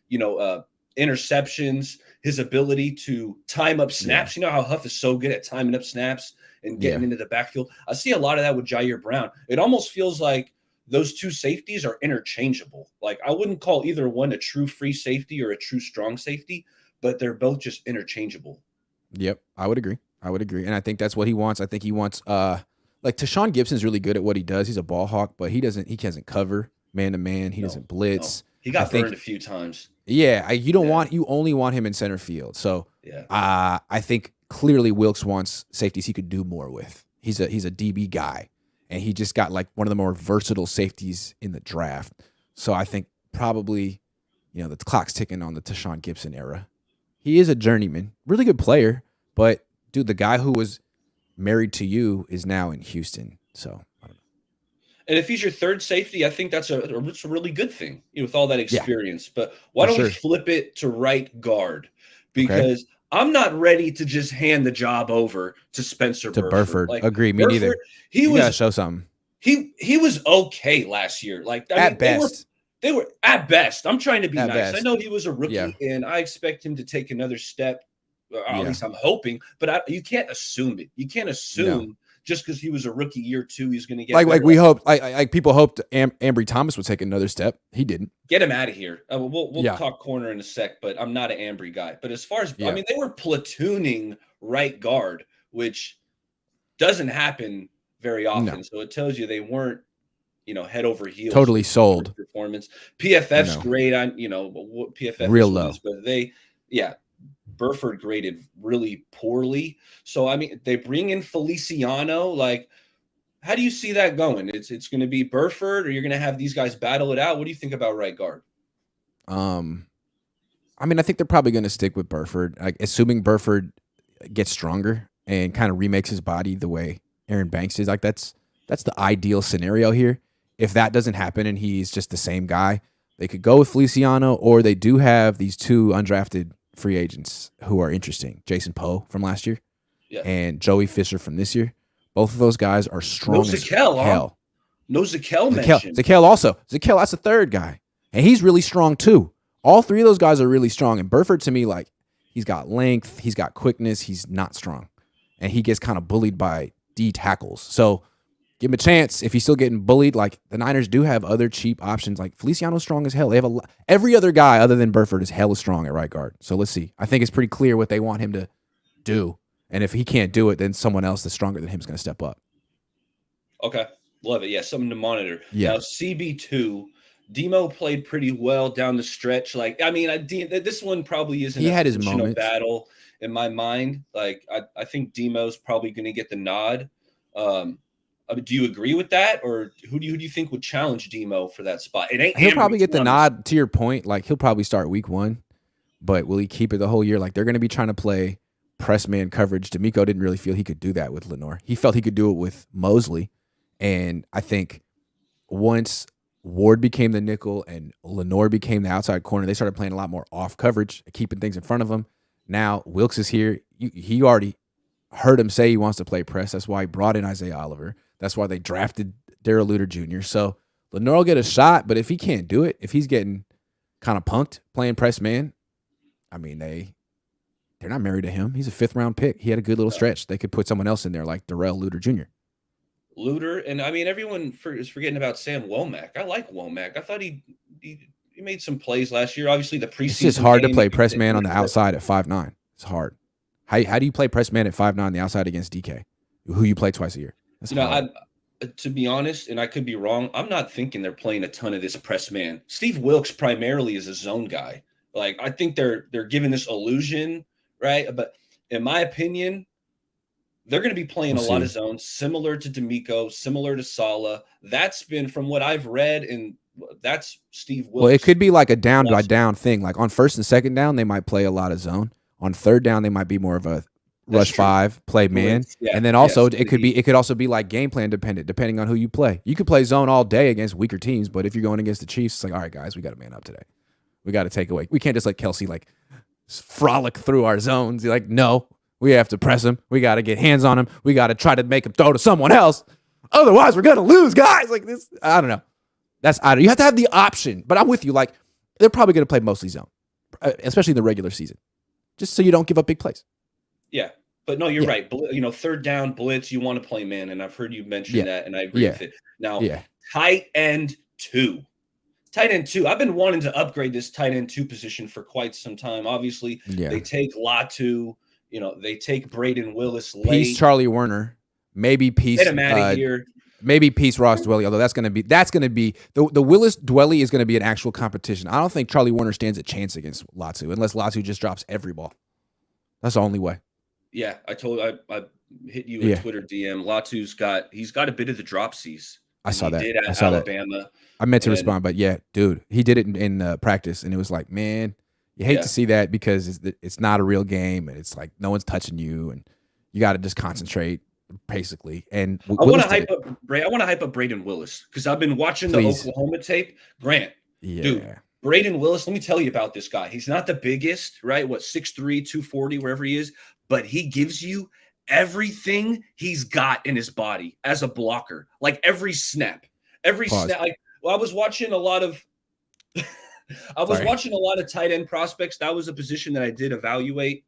[SPEAKER 7] interceptions, his ability to time up snaps. You know how Huff is so good at timing up snaps and getting into the backfield. I see a lot of that with Jair Brown. It almost feels like those two safeties are interchangeable. Like, I wouldn't call either one a true free safety or a true strong safety, but they're both just interchangeable.
[SPEAKER 1] Yep, I would agree. And I think that's what he wants. I think he wants like Tayshaun Gibson's really good at what he does. He's a ball hawk, but he doesn't cover man to man. He doesn't blitz.
[SPEAKER 7] No. He got burned a few times.
[SPEAKER 1] Yeah, you only want him in center field. So I think clearly Wilkes wants safeties he could do more with. He's a DB guy, and he just got like one of the more versatile safeties in the draft. So I think probably, the clock's ticking on the Tayshaun Gibson era. He is a journeyman, really good player, but dude, the guy who was married to you is now in Houston. So I don't know.
[SPEAKER 7] And if he's your third safety, I think that's a really good thing, with all that experience. Yeah, but why don't we flip it to right guard? Because I'm not ready to just hand the job over to Spencer
[SPEAKER 1] Burford.
[SPEAKER 7] Like,
[SPEAKER 1] agree, me neither. You gotta show something.
[SPEAKER 7] He was okay last year. Like,
[SPEAKER 1] at best.
[SPEAKER 7] They were at best. I'm trying to be nice.
[SPEAKER 1] Best.
[SPEAKER 7] I know he was a rookie, and I expect him to take another step. Or at least I'm hoping. But you can't assume it. You can't assume just because he was a rookie year 2, he's going to get
[SPEAKER 1] like we hoped. Like people hoped Ambry Thomas would take another step. He didn't.
[SPEAKER 7] Get him out of here. We'll talk corner in a sec. But I'm not an Ambry guy. But as far as I mean, they were platooning right guard, which doesn't happen very often. No. So it tells you they weren't, head over heels.
[SPEAKER 1] Totally sold.
[SPEAKER 7] Performance. PFF's great on, what PFF
[SPEAKER 1] real low.
[SPEAKER 7] But Burford graded really poorly. So, I mean, they bring in Feliciano. Like, how do you see that going? It's going to be Burford, or you're going to have these guys battle it out? What do you think about right guard?
[SPEAKER 1] I mean, I think they're probably going to stick with Burford, assuming Burford gets stronger and kind of remakes his body the way Aaron Banks is. Like, that's the ideal scenario here. If that doesn't happen and he's just the same guy, they could go with Feliciano, or they do have these 2 undrafted free agents who are interesting. Jason Poe from last year and Joey Fisher from this year. Both of those guys are strong as hell.
[SPEAKER 7] No Zakel mentioned.
[SPEAKER 1] Zakel also. Zakel, that's the third guy. And he's really strong too. All 3 of those guys are really strong. And Burford, to me, like, he's got length, he's got quickness, he's not strong. And he gets kind of bullied by D tackles. So give him a chance. If he's still getting bullied, like, the Niners do have other cheap options. Like, Feliciano's strong as hell. They have every other guy other than Burford is hella strong at right guard. So let's see. I think it's pretty clear what they want him to do. And if he can't do it, then someone else that's stronger than him is going to step up.
[SPEAKER 7] Okay. Love it. Yeah, something to monitor.
[SPEAKER 1] Yeah.
[SPEAKER 7] Now, CB2, Demo played pretty well down the stretch. Like, I mean, this one probably isn't.
[SPEAKER 1] He had his moments.
[SPEAKER 7] Battle in my mind. Like, I think Demo's probably going to get the nod. Do you agree with that, or who do you think would challenge Demo for that spot?
[SPEAKER 1] He'll probably get the nod. To your point, like he'll probably start week 1, but will he keep it the whole year? Like they're going to be trying to play press man coverage. D'Amico didn't really feel he could do that with Lenore. He felt he could do it with Mosley, and I think once Ward became the nickel and Lenore became the outside corner, they started playing a lot more off coverage, keeping things in front of him. Now Wilkes is here. He already heard him say he wants to play press. That's why he brought in Isaiah Oliver. That's why they drafted Darrell Luter Jr. So Lenore will get a shot, but if he can't do it, if he's getting kind of punked playing press man, I mean, they're not married to him. He's a 5th-round pick. He had a good little stretch. They could put someone else in there like Darrell Luter Jr.
[SPEAKER 7] Luter, and I mean, everyone is forgetting about Sam Womack. I like Womack. I thought he made some plays last year. Obviously, the preseason.
[SPEAKER 1] It's just hard to play press man on the outside at 5'9". It's hard. How do you play press man at 5'9" on the outside against DK, who you play twice a year? That's hard.
[SPEAKER 7] To be honest, and I could be wrong, I'm not thinking they're playing a ton of this press man. Steve Wilkes primarily is a zone guy. Like, I think they're giving this illusion, right? But in my opinion, they're going to be playing a lot of zones, similar to D'Amico, similar to Sala. That's been, from what I've read, and that's Steve Wilkes.
[SPEAKER 1] Well, it could be like a down by down thing. Like on 1st and 2nd down, they might play a lot of zone. On 3rd down, they might be more of a rush 5, play man. Yeah, and then also it could also be like game plan dependent, depending on who you play. You could play zone all day against weaker teams, but if you're going against the Chiefs, it's like, all right, guys, we got to man up today. We got to take away. We can't just let Kelsey like frolic through our zones. You're like, no, we have to press him. We got to get hands on him. We got to try to make him throw to someone else. Otherwise, we're gonna lose, guys. Like this, I don't know. You have to have the option. But I'm with you. Like they're probably gonna play mostly zone, especially in the regular season, just so you don't give up big plays.
[SPEAKER 7] Yeah, but no, you're right. 3rd down blitz, you want to play man, and I've heard you mention that, and I agree with it. Now, tight end 2. Tight end 2. I've been wanting to upgrade this tight end 2 position for quite some time. Obviously, they take Latu. They take Braden Willis late.
[SPEAKER 1] Peace Charlie Werner. Maybe Peace.
[SPEAKER 7] Get him out of here.
[SPEAKER 1] Maybe Peace Ross Dwelly. Although that's going to be the Willis Dwelly is going to be an actual competition. I don't think Charlie Werner stands a chance against Latu unless Latu just drops every ball. That's the only way.
[SPEAKER 7] Yeah, I hit you a Twitter DM. Latu's got a bit of the dropsies.
[SPEAKER 1] I saw that.
[SPEAKER 7] Did at
[SPEAKER 1] I saw
[SPEAKER 7] Alabama.
[SPEAKER 1] That. I meant to respond, but yeah, dude, he did it in practice, and it was like, man, you hate to see that because it's not a real game, and it's like no one's touching you, and you got to just concentrate, basically. And
[SPEAKER 7] I want to hype up Braden Willis because I've been watching the Oklahoma tape. Grant, dude, Braden Willis. Let me tell you about this guy. He's not the biggest, right? 6'3", 240, wherever he is, but he gives you everything he's got in his body as a blocker, like every snap. Like, I was watching a lot of tight end prospects. That was a position that I did evaluate,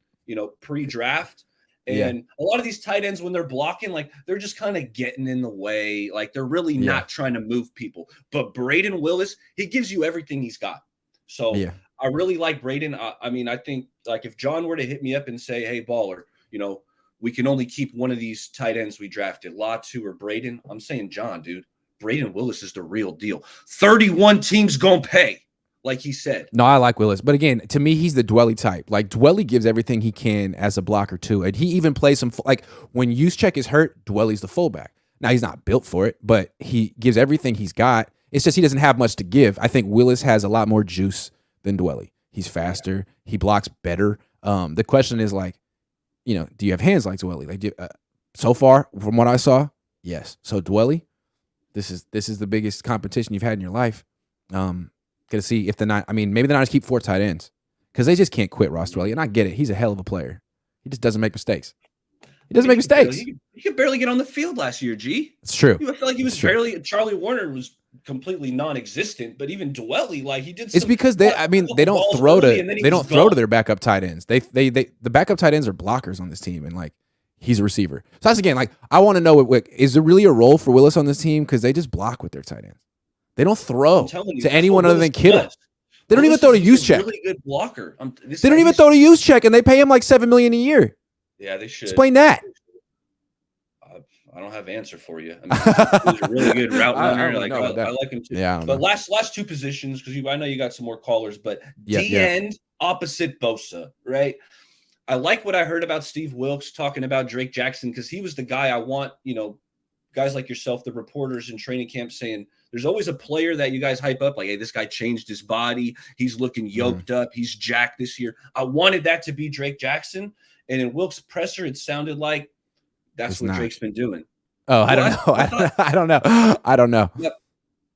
[SPEAKER 7] pre-draft. And a lot of these tight ends, when they're blocking, like they're just kind of getting in the way. Like they're really not trying to move people. But Braden Willis, he gives you everything he's got. So I really like Braden. I think like if John were to hit me up and say, hey, baller, we can only keep one of these tight ends we drafted, Latu or Braden. I'm saying John, dude. Braden Willis is the real deal. 31 teams gonna pay, like he said.
[SPEAKER 1] No, I like Willis. But again, to me, he's the Dwelly type. Like, Dwelly gives everything he can as a blocker, too. And he even plays some, like, when Juszczyk is hurt, Dwelly's the fullback. Now, he's not built for it, but he gives everything he's got. It's just he doesn't have much to give. I think Willis has a lot more juice than Dwelly. He's faster. He blocks better. The question is, like, do you have hands like Dwelly? Like, so far, from what I saw, yes. So, Dwelly, this is the biggest competition you've had in your life. Gonna see if maybe the Niners keep 4 tight ends because they just can't quit Ross Dwelly. And I get it; he's a hell of a player. He just doesn't make mistakes. He
[SPEAKER 7] could barely get on the field last year. G.
[SPEAKER 1] It's true.
[SPEAKER 7] I feel like he was barely. Charlie Warner was completely non-existent, but even Dwelly, like he did.
[SPEAKER 1] It's because they don't throw to their backup tight ends. The backup tight ends are blockers on this team, and like. He's a receiver. So that's again, like, I want to know is there really a role for Willis on this team? Because they just block with their tight ends. They don't throw to anyone other than Kittle. They don't even throw to Juszczyk.
[SPEAKER 7] Really good blocker.
[SPEAKER 1] They don't even throw to Juszczyk, and they pay him like $7 million a year.
[SPEAKER 7] Yeah, they should.
[SPEAKER 1] Explain that.
[SPEAKER 7] I don't have an answer for you. I mean, he's a really good route runner. I like him too.
[SPEAKER 1] Yeah,
[SPEAKER 7] but last two positions, because I know you got some more callers, but end opposite Bosa, right? I like what I heard about Steve Wilks talking about Drake Jackson, because he was the guy I want, guys like yourself, the reporters in training camp, saying there's always a player that you guys hype up, like, hey, this guy changed his body. He's looking yoked up. He's jacked this year. I wanted that to be Drake Jackson. And in Wilks' presser, it sounded like that's what Drake's been doing.
[SPEAKER 1] Oh, I don't know. I don't know.
[SPEAKER 7] Yep.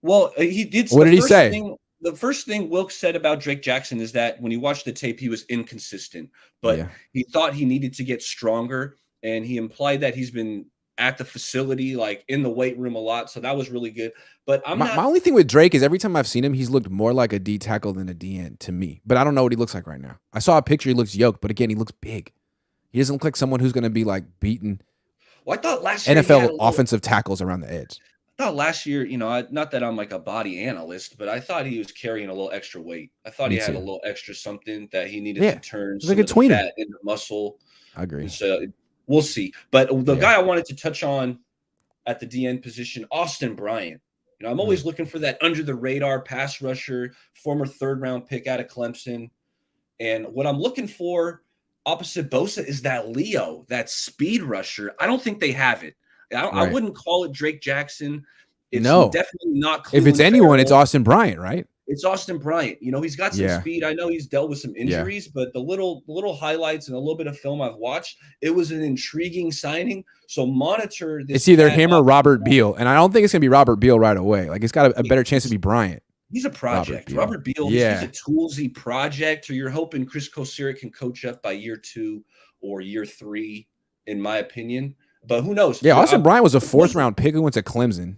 [SPEAKER 7] Well, he did.
[SPEAKER 1] What did he say?
[SPEAKER 7] The first thing Wilks said about Drake Jackson is that when he watched the tape, he was inconsistent, but he thought he needed to get stronger. And he implied that he's been at the facility, like in the weight room a lot. So that was really good. But my
[SPEAKER 1] only thing with Drake is every time I've seen him, he's looked more like a D tackle than a D end to me. But I don't know what he looks like right now. I saw a picture. He looks yoked, but again, he looks big. He doesn't look like someone who's going to be like beating
[SPEAKER 7] I thought last year
[SPEAKER 1] NFL offensive tackles around the edge.
[SPEAKER 7] I thought last year, not that I'm like a body analyst, but I thought he was carrying a little extra weight. I thought he had a little extra something that he needed to turn some of the fat into muscle.
[SPEAKER 1] I agree.
[SPEAKER 7] So we'll see. But the guy I wanted to touch on at the DN position, Austin Bryant. I'm always looking for that under the radar pass rusher, former 3rd round pick out of Clemson. And what I'm looking for opposite Bosa is that Leo, that speed rusher. I don't think they have it. I wouldn't call it Drake Jackson. It's definitely not Cleveland
[SPEAKER 1] if it's anyone, it's Austin Bryant, right?
[SPEAKER 7] It's Austin Bryant. He's got some speed. I know he's dealt with some injuries, but the little highlights and a little bit of film I've watched, it was an intriguing signing. So monitor this.
[SPEAKER 1] It's either him or Robert Beal, and I don't think it's going to be Robert Beal right away. Like, it's got a better chance to be Bryant.
[SPEAKER 7] He's a project. Robert Beal, he's a toolsy project, or you're hoping Chris Kosira can coach up by year 2 or year 3, in my opinion. But who knows?
[SPEAKER 1] Yeah, Austin Bryant was a 4th round pick who went to Clemson.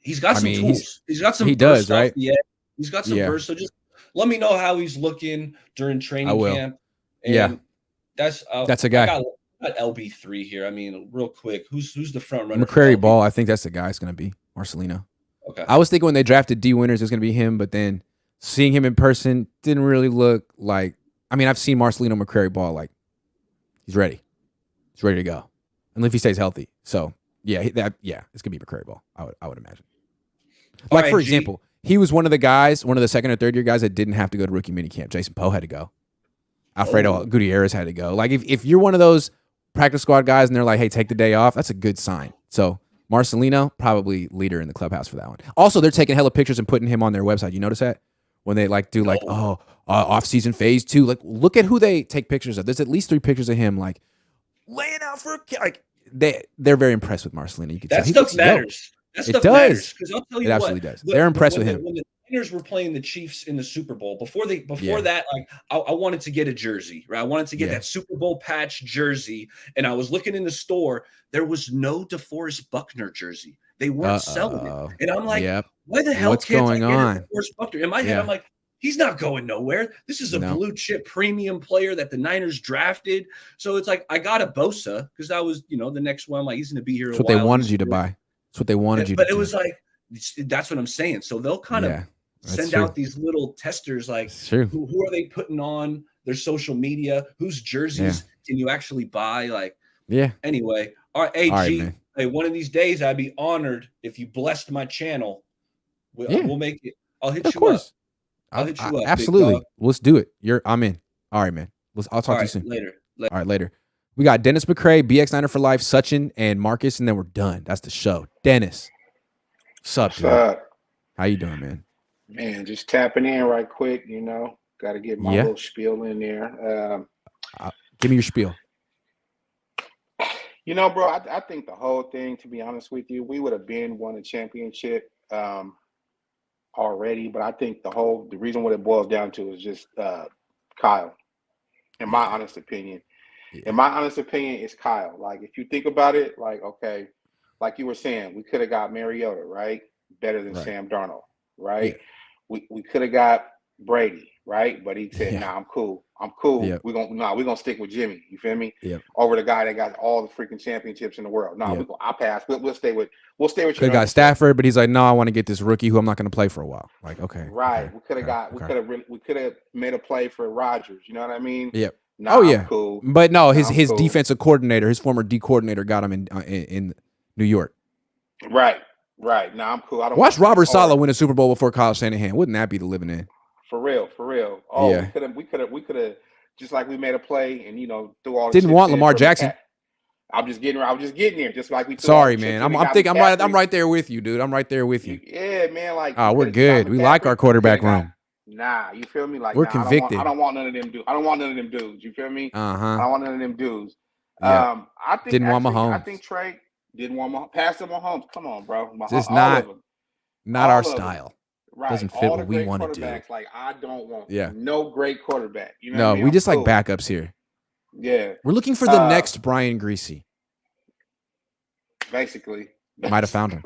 [SPEAKER 7] He's got some tools. He's got some.
[SPEAKER 1] He does, right?
[SPEAKER 7] Yeah, he's got some burst. So just let me know how he's looking during training camp. And that's
[SPEAKER 1] a guy.
[SPEAKER 7] I got LB3 here. I mean, real quick, who's the front runner?
[SPEAKER 1] McCrary Ball. I think that's the guy. It's going to be Marcelino.
[SPEAKER 7] Okay.
[SPEAKER 1] I was thinking when they drafted D Winters, it was going to be him, but then seeing him in person didn't really look like. I mean, I've seen Marcelino McCrary Ball, like, he's ready. He's ready to go, and if he stays healthy. So it's gonna be McCrary Ball. I would imagine. Like, for example, he was one of the guys, one of the 2nd or 3rd year guys that didn't have to go to rookie minicamp. Jason Poe had to go. Alfredo Gutierrez had to go. Like, if you're one of those practice squad guys and they're like, hey, take the day off, that's a good sign. So Marcelino, probably leader in the clubhouse for that one. Also, they're taking hella pictures and putting him on their website. You notice that? When they do off-season phase 2. Like, look at who they take pictures of. There's at least 3 pictures of him, like, laying out for they're very impressed with Marcelino. You can
[SPEAKER 7] that stuff matters. That stuff matters, because I'll tell you what,
[SPEAKER 1] absolutely does. They're impressed with him.
[SPEAKER 7] When the Niners were playing the Chiefs in the Super Bowl, before that, like, I wanted to get a jersey, right? I wanted to get that Super Bowl patch jersey, and I was looking in the store. There was no DeForest Buckner jersey. They weren't selling it, and I'm like, why the hell can't I get a DeForest Buckner? In my head, I'm like, he's not going nowhere. This is a blue chip premium player that the Niners drafted. So it's like, I got a Bosa because that was, the next one. I'm like, he's going to be here.
[SPEAKER 1] That's what they wanted you to buy. That's what they wanted you to do.
[SPEAKER 7] But it was like, that's what I'm saying. So they'll kind of send out these little testers, like, who are they putting on their social media? Whose jerseys can you actually buy? Like, anyway. All right, AG. Hey, one of these days, I'd be honored if you blessed my channel. We'll make it. I'll hit you up. I'll hit you up.
[SPEAKER 1] Absolutely. Let's do it. I'm in. All right, man. I'll talk to you soon.
[SPEAKER 7] Later.
[SPEAKER 1] All right, later. We got Dennis McCray, BX Niner for Life, Sachin, and Marcus, and then we're done. That's the show. Dennis, what's up, dude? How you doing, man?
[SPEAKER 8] Man, just tapping in right quick, Got to get my little spiel in there.
[SPEAKER 1] Give me your spiel.
[SPEAKER 8] Bro, I think the whole thing, to be honest with you, we would have won a championship already, but I think the reason what it boils down to is just Kyle, in my honest opinion. In my honest opinion, it's Kyle. Like, if you think about it, like, okay, like you were saying, we could have got Mariota, right? Better than Sam Darnold, right? Yeah. We could have got Brady, right? But he said, nah, I'm cool. Yep. We're gonna stick with Jimmy. You feel me?
[SPEAKER 1] Yep.
[SPEAKER 8] Over the guy that got all the freaking championships in the world. No, I'll pass. We'll stay with
[SPEAKER 1] Could have got Stafford, but he's like, no, I want to get this rookie who I'm not going to play for a while. Like, okay.
[SPEAKER 8] Right. We could have made a play for Rodgers. You know what I mean?
[SPEAKER 1] Yep.
[SPEAKER 8] Nah, I'm cool.
[SPEAKER 1] But no,
[SPEAKER 8] Nah,
[SPEAKER 1] his
[SPEAKER 8] cool.
[SPEAKER 1] defensive coordinator, his former D coordinator, got him in New York.
[SPEAKER 8] Right. Nah, I'm cool. I don't
[SPEAKER 1] watch
[SPEAKER 8] want
[SPEAKER 1] Robert Saleh win a Super Bowl before Kyle Shanahan. Wouldn't that be the living in?
[SPEAKER 8] For real. Oh, yeah. we could have just like we made a play and threw all the
[SPEAKER 1] didn't
[SPEAKER 8] chips
[SPEAKER 1] want
[SPEAKER 8] in
[SPEAKER 1] Lamar
[SPEAKER 8] for
[SPEAKER 1] Jackson.
[SPEAKER 8] I was just getting there, just like we.
[SPEAKER 1] Sorry, man. I'm right there with you, dude. I'm right there with you.
[SPEAKER 8] Yeah, man. Like,
[SPEAKER 1] we're good. We like our quarterback room.
[SPEAKER 8] Nah, you feel me? Like,
[SPEAKER 1] we're convicted.
[SPEAKER 8] I don't want none of them dudes. I don't want none of them dudes. You feel me? I don't want none of them dudes.
[SPEAKER 1] Yeah.
[SPEAKER 8] I think
[SPEAKER 1] didn't want Mahomes.
[SPEAKER 8] I think Trey didn't want Mahomes. Pass to Mahomes. Come on, bro.
[SPEAKER 1] It's not our style.
[SPEAKER 8] Right.
[SPEAKER 1] Doesn't fit what we want to do.
[SPEAKER 8] Like, I don't want no great quarterback. You know
[SPEAKER 1] no,
[SPEAKER 8] what I mean?
[SPEAKER 1] we just like backups here.
[SPEAKER 8] Yeah.
[SPEAKER 1] We're looking for the next Brian Greasy.
[SPEAKER 8] Basically.
[SPEAKER 1] Might have found him.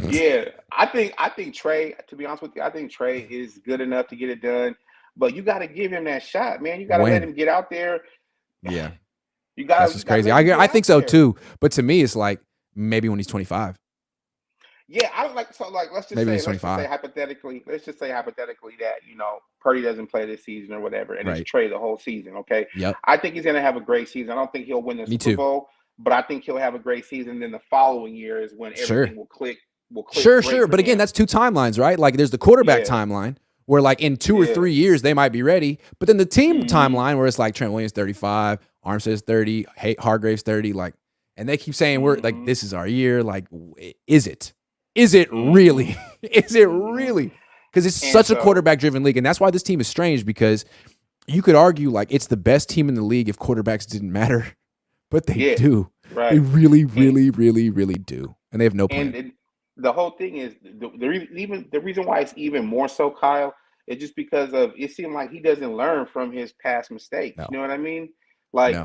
[SPEAKER 8] Yeah. I think Trey, to be honest with you, I think Trey is good enough to get it done. But you got to give him that shot, man. You got to let him get out there.
[SPEAKER 1] Yeah.
[SPEAKER 8] That's
[SPEAKER 1] just crazy. I think so too. But to me, it's like maybe when he's 25.
[SPEAKER 8] Yeah, I don't like let's just
[SPEAKER 1] maybe
[SPEAKER 8] say,
[SPEAKER 1] he's 25.
[SPEAKER 8] Let's just say hypothetically that, Purdy doesn't play this season or whatever, and it's Trey the whole season, okay?
[SPEAKER 1] Yep.
[SPEAKER 8] I think he's gonna have a great season. I don't think he'll win the Super Bowl, but I think he'll have a great season. Then the following year is when everything will click.
[SPEAKER 1] Sure. But again, that's two timelines, right? Like there's the quarterback timeline where like in 2 or 3 years they might be ready, but then the team timeline where it's like Trent Williams 35, Armstead's 30, Hargrave's 30, like, and they keep saying we're like this is our year. Like, is it? Is it really? Is it really? Because it's such a quarterback-driven league, and that's why this team is strange. Because you could argue like it's the best team in the league if quarterbacks didn't matter, but they do. Right. They really do, and they have no plan.
[SPEAKER 8] And the whole thing is the reason why it's even more so, Kyle, is just because of it seemed like he doesn't learn from his past mistakes. No. You know what I mean? Like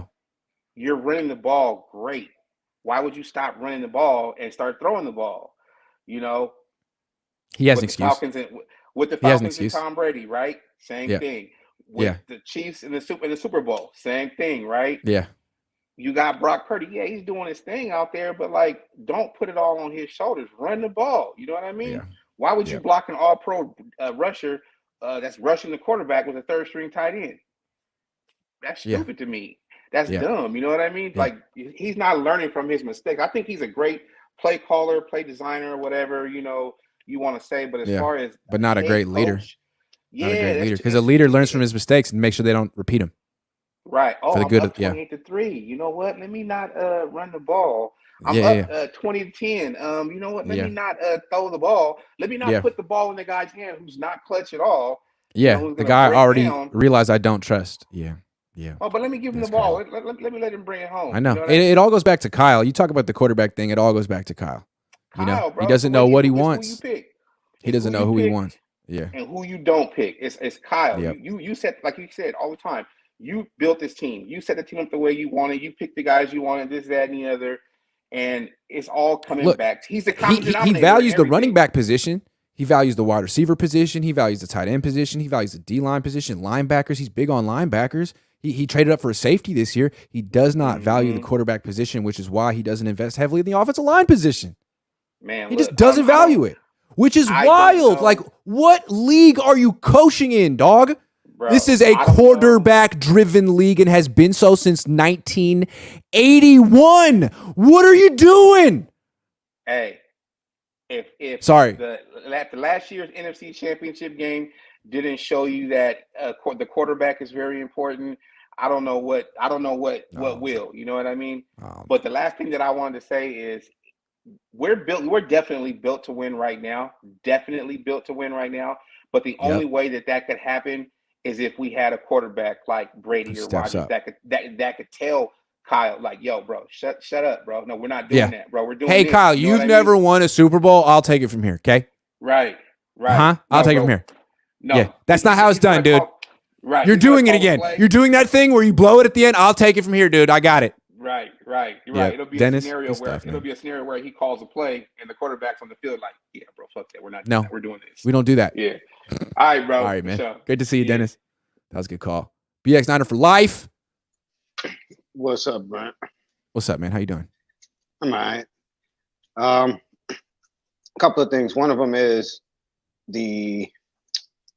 [SPEAKER 8] you're running the ball great. Why would you stop running the ball and start throwing the ball?
[SPEAKER 1] He has an excuse.
[SPEAKER 8] With the Falcons and Tom Brady, right? Same thing. With the Chiefs in the Super Bowl, same thing, right?
[SPEAKER 1] Yeah.
[SPEAKER 8] You got Brock Purdy. Yeah, he's doing his thing out there, but like, don't put it all on his shoulders. Run the ball. You know what I mean? Yeah. Why would you block an all-pro rusher that's rushing the quarterback with a third-string tight end? That's stupid to me. That's dumb. You know what I mean? Yeah. Like, he's not learning from his mistakes. I think he's a great play caller, play designer, whatever, you want to say. But as far as
[SPEAKER 1] but not a great leader. Not a great leader. Because a leader learns from his mistakes and makes sure they don't repeat them.
[SPEAKER 8] Right. Oh, I'm up 28-3. You know what? Let me not run the ball. I'm up 20-10. You know what? Let me not throw the ball. Let me not put the ball in the guy's hand who's not clutch at all.
[SPEAKER 1] Yeah. The guy already realized I don't trust. Yeah. Yeah.
[SPEAKER 8] Oh, but let me give him the ball. Let me let him bring it home.
[SPEAKER 1] I know. You know it all goes back to Kyle. You talk about the quarterback thing. It all goes back to Kyle. Bro, he doesn't know what he wants. He doesn't know who he wants. Yeah.
[SPEAKER 8] And who you don't pick. It's Kyle.
[SPEAKER 1] Yep.
[SPEAKER 8] You said, like you said all the time, you built this team. You set the team up the way you wanted. You picked the guys you wanted, this, that, and the other. And it's all coming back. He's the common denominator.
[SPEAKER 1] He values the running back position. He values the wide receiver position. He values the tight end position. He values the D-line position, linebackers. He's big on linebackers. He traded up for a safety this year. He does not value the quarterback position, which is why he doesn't invest heavily in the offensive line position.
[SPEAKER 8] Man,
[SPEAKER 1] he just doesn't value it, which is wild. Like, what league are you coaching in, dog? Bro, this is a quarterback-driven league and has been so since 1981. What are you doing?
[SPEAKER 8] Hey, if
[SPEAKER 1] sorry,
[SPEAKER 8] the last year's NFC Championship game didn't show you that the quarterback is very important, I don't know what will. You know what I mean? But the last thing that I wanted to say is we're definitely built to win right now. Definitely built to win right now. But the only way that could happen is if we had a quarterback like Brady or Rodgers that could tell Kyle, like, yo, bro, shut up, bro. No, we're not doing that, bro. We're doing
[SPEAKER 1] this. Kyle, you've never won a Super Bowl. I'll take it from here, okay?
[SPEAKER 8] Right.
[SPEAKER 1] I'll take it from here.
[SPEAKER 8] No,
[SPEAKER 1] that's not how it's done, dude.
[SPEAKER 8] Right.
[SPEAKER 1] You're doing it again. You're doing that thing where you blow it at the end. I'll take it from here, dude. I got it.
[SPEAKER 8] Right. You're right. It'll be a scenario where he calls a play and the quarterback's on the field like, yeah, bro, fuck that. We're not doing that. We're doing this.
[SPEAKER 1] We don't do that.
[SPEAKER 8] Yeah. All right, bro.
[SPEAKER 1] All right, man. Good to see you, Dennis. That was a good call. BX Niner for life.
[SPEAKER 9] What's up, Brent?
[SPEAKER 1] What's up, man? How you doing?
[SPEAKER 9] I'm all right. A couple of things. One of them is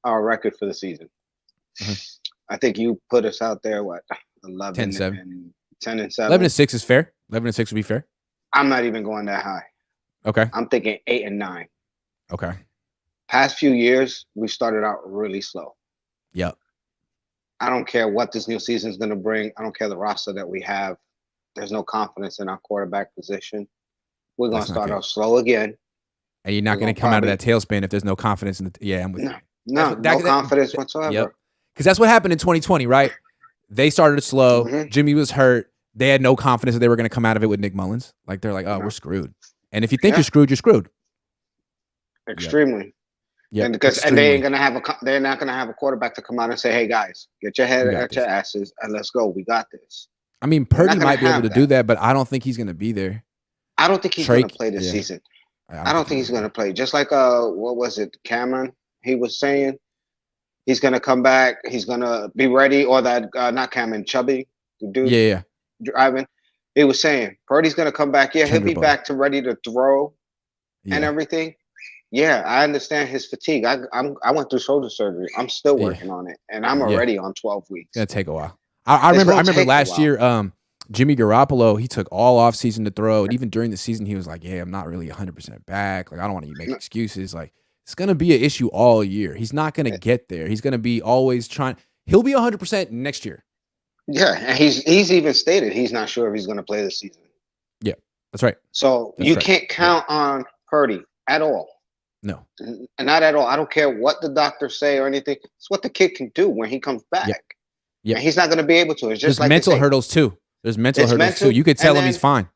[SPEAKER 9] our record for the season. I think you put us out there, what, 11
[SPEAKER 1] 10-7.
[SPEAKER 9] and 10 and 7?
[SPEAKER 1] 11-6 is fair. 11-6 would be fair.
[SPEAKER 9] I'm not even going that high.
[SPEAKER 1] Okay.
[SPEAKER 9] I'm thinking 8 and 9.
[SPEAKER 1] Okay.
[SPEAKER 9] Past few years, we started out really slow.
[SPEAKER 1] Yep.
[SPEAKER 9] I don't care what this new season is going to bring. I don't care the roster that we have. There's no confidence in our quarterback position. We're going to start out slow again.
[SPEAKER 1] And you're not going to come out of that tailspin if there's no confidence in the. Yeah, I'm with you.
[SPEAKER 9] No confidence whatsoever.
[SPEAKER 1] Yep. Because that's what happened in 2020, right? They started slow. Mm-hmm. Jimmy was hurt. They had no confidence that they were going to come out of it with Nick Mullins. Like they're like, oh, we're screwed. And if you think you're screwed, you're screwed.
[SPEAKER 9] Extremely. Yeah. And they ain't gonna have they're not gonna have a quarterback to come out and say, hey guys, get your head at your asses and let's go. We got this.
[SPEAKER 1] I mean, Purdy might be able to do that, but I don't think he's gonna be there.
[SPEAKER 9] I don't think he's gonna play this season. I don't think he's gonna play. Just like what was it, Cameron? He was saying he's gonna come back, he's gonna be ready, or that not Cameron, Chubby, the dude driving. He was saying Purdy's gonna come back. Yeah, he'll be back to ready to throw and everything. Yeah, I understand his fatigue. I went through shoulder surgery. I'm still working on it, and I'm already on 12 weeks.
[SPEAKER 1] It's gonna take a while. I remember last year, Jimmy Garoppolo, he took all off season to throw, and even during the season, he was like, "Yeah, I'm not really 100% back. Like, I don't want to make excuses. Like, it's gonna be an issue all year. He's not gonna get there. He's gonna be always trying. He'll be 100% next year.
[SPEAKER 9] Yeah, and he's even stated he's not sure if he's gonna play this season.
[SPEAKER 1] Yeah, that's right.
[SPEAKER 9] So you can't count on Purdy at all.
[SPEAKER 1] No,
[SPEAKER 9] and not at all. I don't care what the doctors say or anything. It's what the kid can do when he comes back. Yeah, and he's not going to be able to. It's just
[SPEAKER 1] like mental hurdles too. There's mental hurdles too. You could tell him he's fine.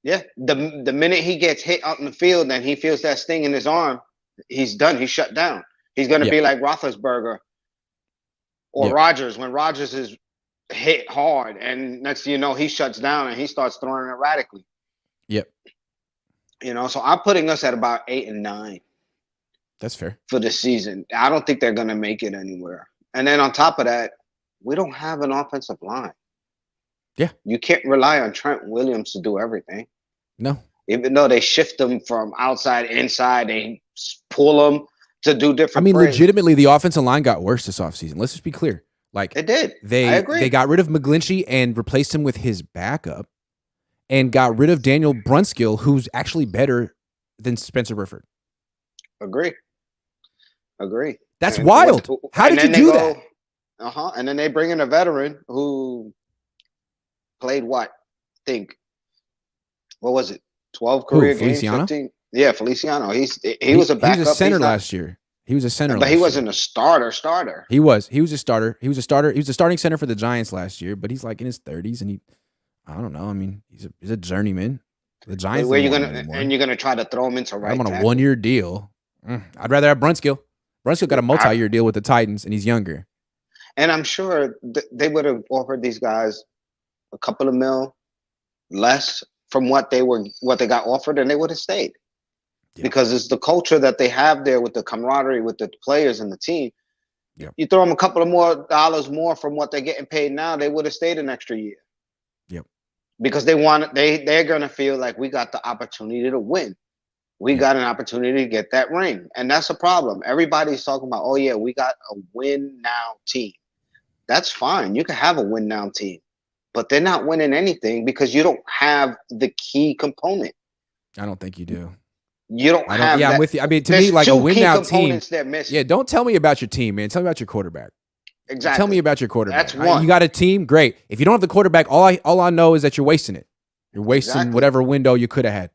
[SPEAKER 9] Yeah, the minute he gets hit out in the field and he feels that sting in his arm, he's done. He's shut down. He's going to be like Roethlisberger or Rodgers when Rodgers is hit hard, and next thing you know, he shuts down and he starts throwing erratically.
[SPEAKER 1] Yep.
[SPEAKER 9] You know, so I'm putting us at about 8 and 9.
[SPEAKER 1] That's fair.
[SPEAKER 9] For the season. I don't think they're going to make it anywhere. And then on top of that, we don't have an offensive line.
[SPEAKER 1] Yeah.
[SPEAKER 9] You can't rely on Trent Williams to do everything.
[SPEAKER 1] No.
[SPEAKER 9] Even though they shift them from outside, inside, they pull them to do different
[SPEAKER 1] plays. Legitimately, the offensive line got worse this offseason. Let's just be clear. Like,
[SPEAKER 9] it did.
[SPEAKER 1] I agree. They got rid of McGlinchey and replaced him with his backup and got rid of Daniel Brunskill, who's actually better than Spencer Burford.
[SPEAKER 9] Agree.
[SPEAKER 1] That's wild. How did you do that?
[SPEAKER 9] And then they bring in a veteran who played what was it? 12 career games.
[SPEAKER 1] Feliciano?
[SPEAKER 9] 15? Yeah, Feliciano. He was a backup.
[SPEAKER 1] He was a center last year. He was a center,
[SPEAKER 9] but he wasn't a starter.
[SPEAKER 1] He was a starter. He was a starting center for the Giants last year. But he's like in his 30s, and I don't know. I mean, he's a journeyman. The Giants.
[SPEAKER 9] Where you're gonna try to throw him into right?
[SPEAKER 1] I'm on a 1-year deal. I'd rather have Brunskill. Brunskill got a multi-year deal with the Titans, and he's younger.
[SPEAKER 9] And I'm sure they would have offered these guys a couple of mil less from what they got offered, and they would have stayed. Yeah. Because it's the culture that they have there with the camaraderie with the players and the team. Yeah. You throw them a couple of more dollars more from what they're getting paid now, they would have stayed an extra year.
[SPEAKER 1] Yep.
[SPEAKER 9] Because they're gonna feel like we got the opportunity to win. We got an opportunity to get that ring. And that's a problem. Everybody's talking about, oh, yeah, we got a win-now team. That's fine. You can have a win-now team. But they're not winning anything because you don't have the key component.
[SPEAKER 1] I don't think you do.
[SPEAKER 9] You don't have
[SPEAKER 1] I'm with you. I mean, to me, like a win-now team. Yeah, don't tell me about your team, man. Tell me about your quarterback.
[SPEAKER 9] Exactly.
[SPEAKER 1] Tell me about your quarterback.
[SPEAKER 9] That's one.
[SPEAKER 1] You got a team? Great. If you don't have the quarterback, all I know is that you're wasting it. You're wasting whatever window you could have had.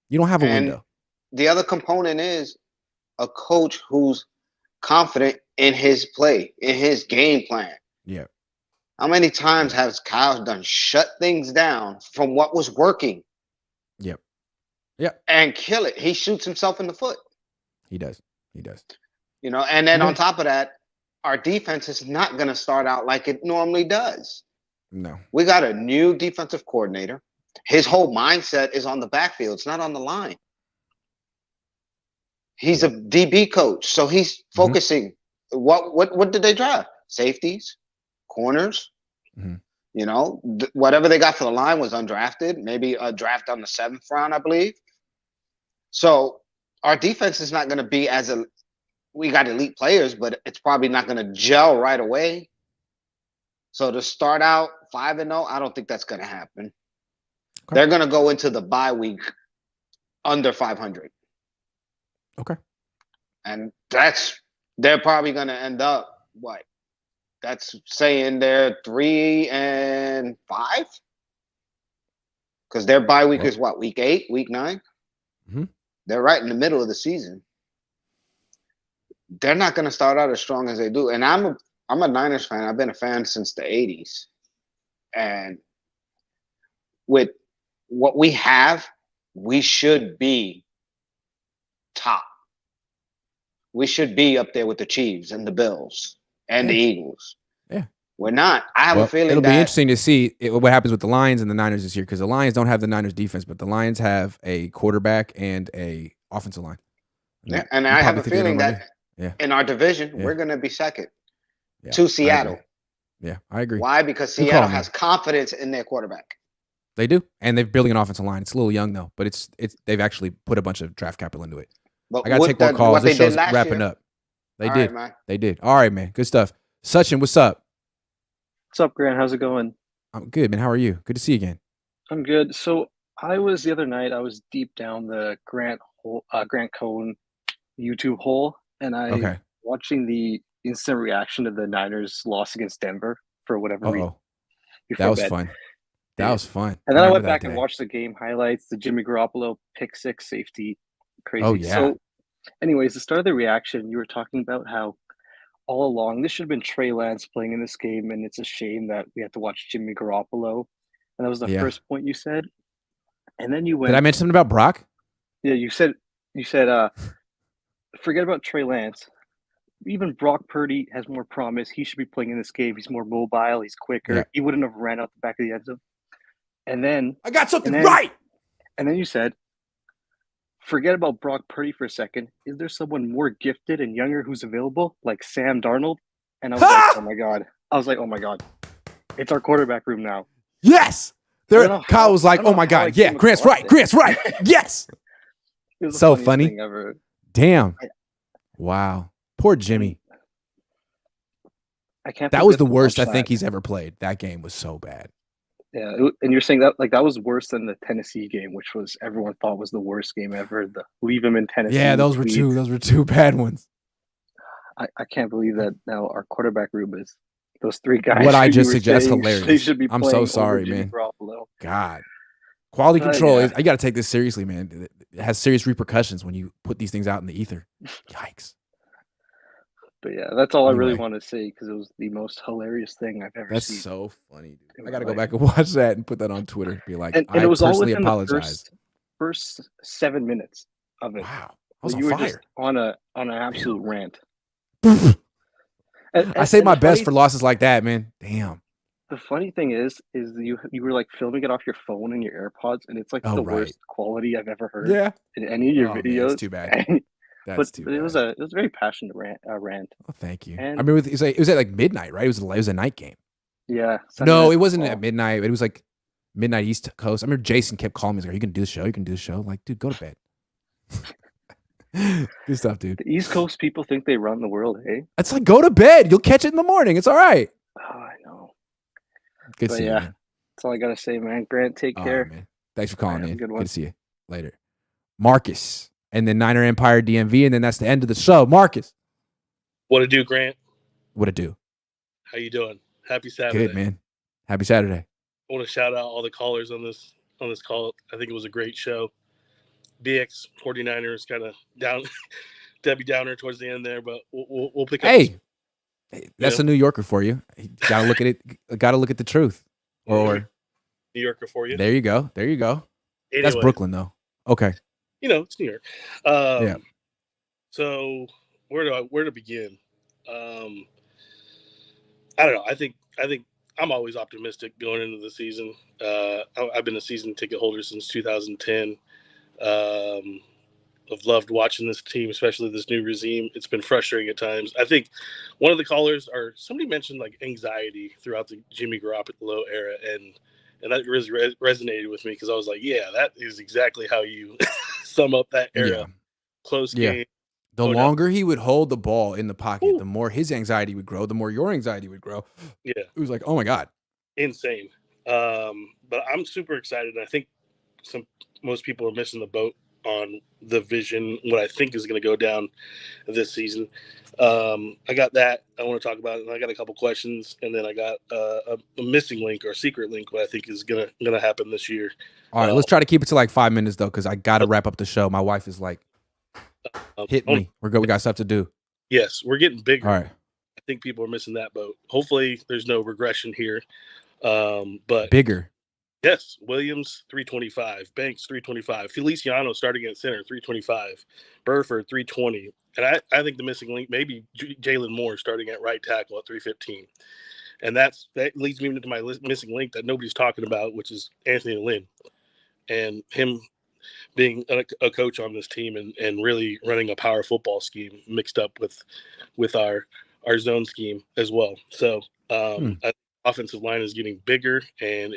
[SPEAKER 1] You don't have a window.
[SPEAKER 9] The other component is a coach who's confident in his play, in his game plan.
[SPEAKER 1] Yeah.
[SPEAKER 9] How many times has Kyle done shut things down from what was working?
[SPEAKER 1] Yep. Yep.
[SPEAKER 9] And kill it. He shoots himself in the foot.
[SPEAKER 1] He does.
[SPEAKER 9] You know, and then on top of that, our defense is not going to start out like it normally does.
[SPEAKER 1] No.
[SPEAKER 9] We got a new defensive coordinator. His whole mindset is on the backfield. It's not on the line. He's a DB coach, so he's focusing. What did they draft? Safeties, corners. You know, whatever they got for the line was undrafted. Maybe a draft on the 7th round, I believe. So our defense is not going to be we got elite players, but it's probably not going to gel right away. So to start out 5-0, I don't think that's going to happen. Okay. They're going to go into the bye week under 500.
[SPEAKER 1] Okay.
[SPEAKER 9] And they're probably going to end up what? That's saying they're 3-5? Because their bye week is what? Week 8, week 9?
[SPEAKER 1] Mm-hmm.
[SPEAKER 9] They're right in the middle of the season. They're not going to start out as strong as they do. And I'm a Niners fan. I've been a fan since the 80s. And with what we have, we should be top. We should be up there with the Chiefs and the Bills and the Eagles.
[SPEAKER 1] Yeah.
[SPEAKER 9] We're not. I have a feeling
[SPEAKER 1] it'll be interesting to see what happens with the Lions and the Niners this year, because the Lions don't have the Niners defense, but the Lions have a quarterback and a offensive line.
[SPEAKER 9] Yeah, and I have a feeling that in our division, we're going to be second to Seattle.
[SPEAKER 1] Yeah, I agree.
[SPEAKER 9] Why? Because Seattle has confidence in their quarterback.
[SPEAKER 1] They do, and they're building an offensive line. It's a little young though, but it's they've actually put a bunch of draft capital into it.
[SPEAKER 9] But
[SPEAKER 1] I got to take more calls. This show's wrapping up. They did.
[SPEAKER 9] Right,
[SPEAKER 1] they did. All right, man. Good stuff. Sachin, what's up?
[SPEAKER 10] What's up, Grant? How's it going?
[SPEAKER 1] I'm good, man. How are you? Good to see you again.
[SPEAKER 10] I'm good. So the other night, I was deep down the Grant Cohn YouTube hole, and watching the instant reaction to the Niners loss against Denver for whatever reason.
[SPEAKER 1] That was fun. That was fun.
[SPEAKER 10] And then I went back and watched the game highlights, the Jimmy Garoppolo pick six safety. Crazy.
[SPEAKER 1] Oh, yeah.
[SPEAKER 10] So anyways, the start of the reaction, you were talking about how all along this should have been Trey Lance playing in this game, and it's a shame that we had to watch Jimmy Garoppolo. And that was the first point you said. And then you went.
[SPEAKER 1] Did I mention something about Brock?
[SPEAKER 10] Yeah, you said forget about Trey Lance. Even Brock Purdy has more promise. He should be playing in this game. He's more mobile. He's quicker.
[SPEAKER 1] Yeah.
[SPEAKER 10] He wouldn't have ran out the back of the end zone. And then
[SPEAKER 1] I got something right.
[SPEAKER 10] And then you said, forget about Brock Purdy for a second. Is there someone more gifted and younger who's available, like Sam Darnold? And I was like, oh my God. I was like, oh my God. It's our quarterback room now.
[SPEAKER 1] Yes. Kyle was like, oh my God. Yeah, Grant's right. Grant's right. Yes.
[SPEAKER 10] It was the
[SPEAKER 1] so
[SPEAKER 10] funniest
[SPEAKER 1] funny.
[SPEAKER 10] thing ever.
[SPEAKER 1] Damn. Wow. Poor Jimmy.
[SPEAKER 10] I can't.
[SPEAKER 1] That was the worst I think he's ever played. That game was so bad.
[SPEAKER 10] Yeah, and you're saying that that was worse than the Tennessee game, which was everyone thought was the worst game ever. The leave him in Tennessee.
[SPEAKER 1] Yeah, those were two bad ones.
[SPEAKER 10] I can't believe that now our quarterback room is those three guys.
[SPEAKER 1] What I just suggested, hilarious.
[SPEAKER 10] They should be.
[SPEAKER 1] I'm so sorry, man.
[SPEAKER 10] Garoppolo.
[SPEAKER 1] God, quality control. You got to take this seriously, man. It has serious repercussions when you put these things out in the ether. Yikes.
[SPEAKER 10] But yeah, that's all I really want to say because it was the most hilarious thing I've ever seen.
[SPEAKER 1] That's so funny, dude. I got to go back and watch that and put that on Twitter. Be like,
[SPEAKER 10] and
[SPEAKER 1] I
[SPEAKER 10] it was
[SPEAKER 1] personally
[SPEAKER 10] all
[SPEAKER 1] apologize.
[SPEAKER 10] The first 7 minutes of it.
[SPEAKER 1] Wow, I was
[SPEAKER 10] you
[SPEAKER 1] on
[SPEAKER 10] were
[SPEAKER 1] fire.
[SPEAKER 10] Just on an absolute rant.
[SPEAKER 1] I say my best for losses like that, man. Damn.
[SPEAKER 10] The funny thing is you were like filming it off your phone and your AirPods, and it's like the worst quality I've ever heard.
[SPEAKER 1] Yeah.
[SPEAKER 10] In any of your videos.
[SPEAKER 1] Man, that's too bad.
[SPEAKER 10] But it was a very passionate rant.
[SPEAKER 1] Oh, thank you.
[SPEAKER 10] And
[SPEAKER 1] I remember it was at like midnight, right? It was a night game.
[SPEAKER 10] Yeah.
[SPEAKER 1] No, it wasn't at midnight. It was like midnight East Coast. I remember Jason kept calling me. He's like, "Are you gonna do the show? You can do the show." I'm like, dude, go to bed. Good stuff, dude.
[SPEAKER 10] The East Coast people think they run the world, hey?
[SPEAKER 1] It's like, go to bed. You'll catch it in the morning. It's all right.
[SPEAKER 10] Oh, I know.
[SPEAKER 1] Good to see you, man.
[SPEAKER 10] That's all I gotta say, man. Grant, take care.
[SPEAKER 1] Right, man. Thanks for calling in.
[SPEAKER 10] Good
[SPEAKER 1] to see you later. Marcus, and then Niner Empire DMV, and then that's the end of the show. Marcus.
[SPEAKER 11] What it do, Grant?
[SPEAKER 1] What it do?
[SPEAKER 11] How you doing? Happy Saturday.
[SPEAKER 1] Good, man. Happy Saturday.
[SPEAKER 11] I want to shout out all the callers on this call. I think it was a great show. BX 49ers kind of down, Debbie Downer towards the end there, but we'll pick up.
[SPEAKER 1] Hey, that's a New Yorker for you. Got to look at it. Got to look at the truth. Or
[SPEAKER 11] New Yorker for you.
[SPEAKER 1] There you go. There you go.
[SPEAKER 11] Anyway,
[SPEAKER 1] that's Brooklyn, though. Okay.
[SPEAKER 11] It's New York.
[SPEAKER 1] Yeah.
[SPEAKER 11] So where to begin? I don't know. I think I'm always optimistic going into the season. I've been a season ticket holder since 2010. I've loved watching this team, especially this new regime. It's been frustrating at times. I think one of the callers somebody mentioned like anxiety throughout the Jimmy Garoppolo era, and that really resonated with me because I was like, yeah, that is exactly how you sum up that era.
[SPEAKER 1] Yeah.
[SPEAKER 11] Close game,
[SPEAKER 1] The longer he would hold the ball in the pocket, the more his anxiety would grow, the more your anxiety would grow.
[SPEAKER 11] Yeah.
[SPEAKER 1] It was like, oh my God.
[SPEAKER 11] Insane. But I'm super excited. I think most people are missing the boat on the vision, what I think is going to go down this season. I got that I want to talk about, and I got a couple questions, and then I got a missing link or secret link, what I think is gonna happen this year.
[SPEAKER 1] All right, let's try to keep it to like 5 minutes though, because I got to wrap up the show. My wife is like, hit me. We're good. We got stuff to do.
[SPEAKER 11] Yes, we're getting bigger.
[SPEAKER 1] All right.
[SPEAKER 11] I think people are missing that boat. Hopefully, there's no regression here. But
[SPEAKER 1] bigger.
[SPEAKER 11] Yes, Williams 325, Banks 325, Feliciano starting at center 325, Burford 320, and I think the missing link maybe Jalen Moore starting at right tackle at 315, and that leads me into my missing link that nobody's talking about, which is Anthony Lynn, and him being a coach on this team and really running a power football scheme mixed up with our zone scheme as well. So offensive line is getting bigger, and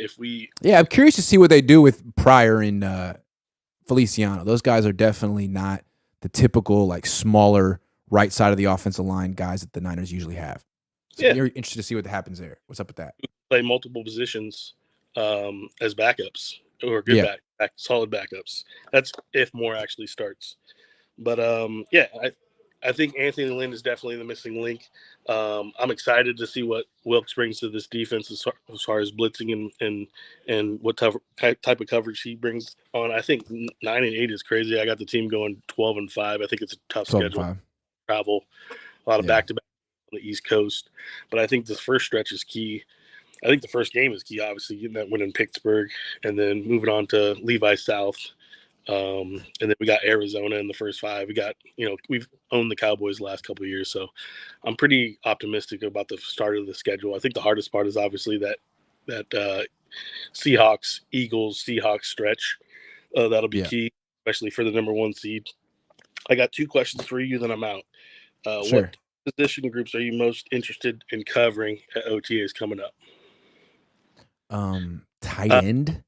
[SPEAKER 1] I'm curious to see what they do with Pryor and Feliciano. Those guys are definitely not the typical like smaller right side of the offensive line guys that the Niners usually have. So you're interested to see what happens there. What's up with that?
[SPEAKER 11] Play multiple positions as backups or solid backups. That's if Moore actually starts. But I think Anthony Lynn is definitely the missing link. I'm excited to see what Wilkes brings to this defense as far as blitzing and what type of coverage he brings on. I think 9-8 is crazy. I got the team going 12-5. I think it's a tough schedule. Travel, a lot of back-to-back on the East Coast. But I think this first stretch is key. I think the first game is key, obviously, getting that win in Pittsburgh and then moving on to Levi South. And then we got Arizona in the first 5. We've owned the Cowboys the last couple of years, so I'm pretty optimistic about the start of the schedule. I think the hardest part is obviously that Seahawks stretch. That'll be key, especially for the number 1 seed. I got 2 questions for you, then I'm out.
[SPEAKER 1] Sure.
[SPEAKER 11] What position groups are you most interested in covering at OTAs coming up?
[SPEAKER 1] Tight end.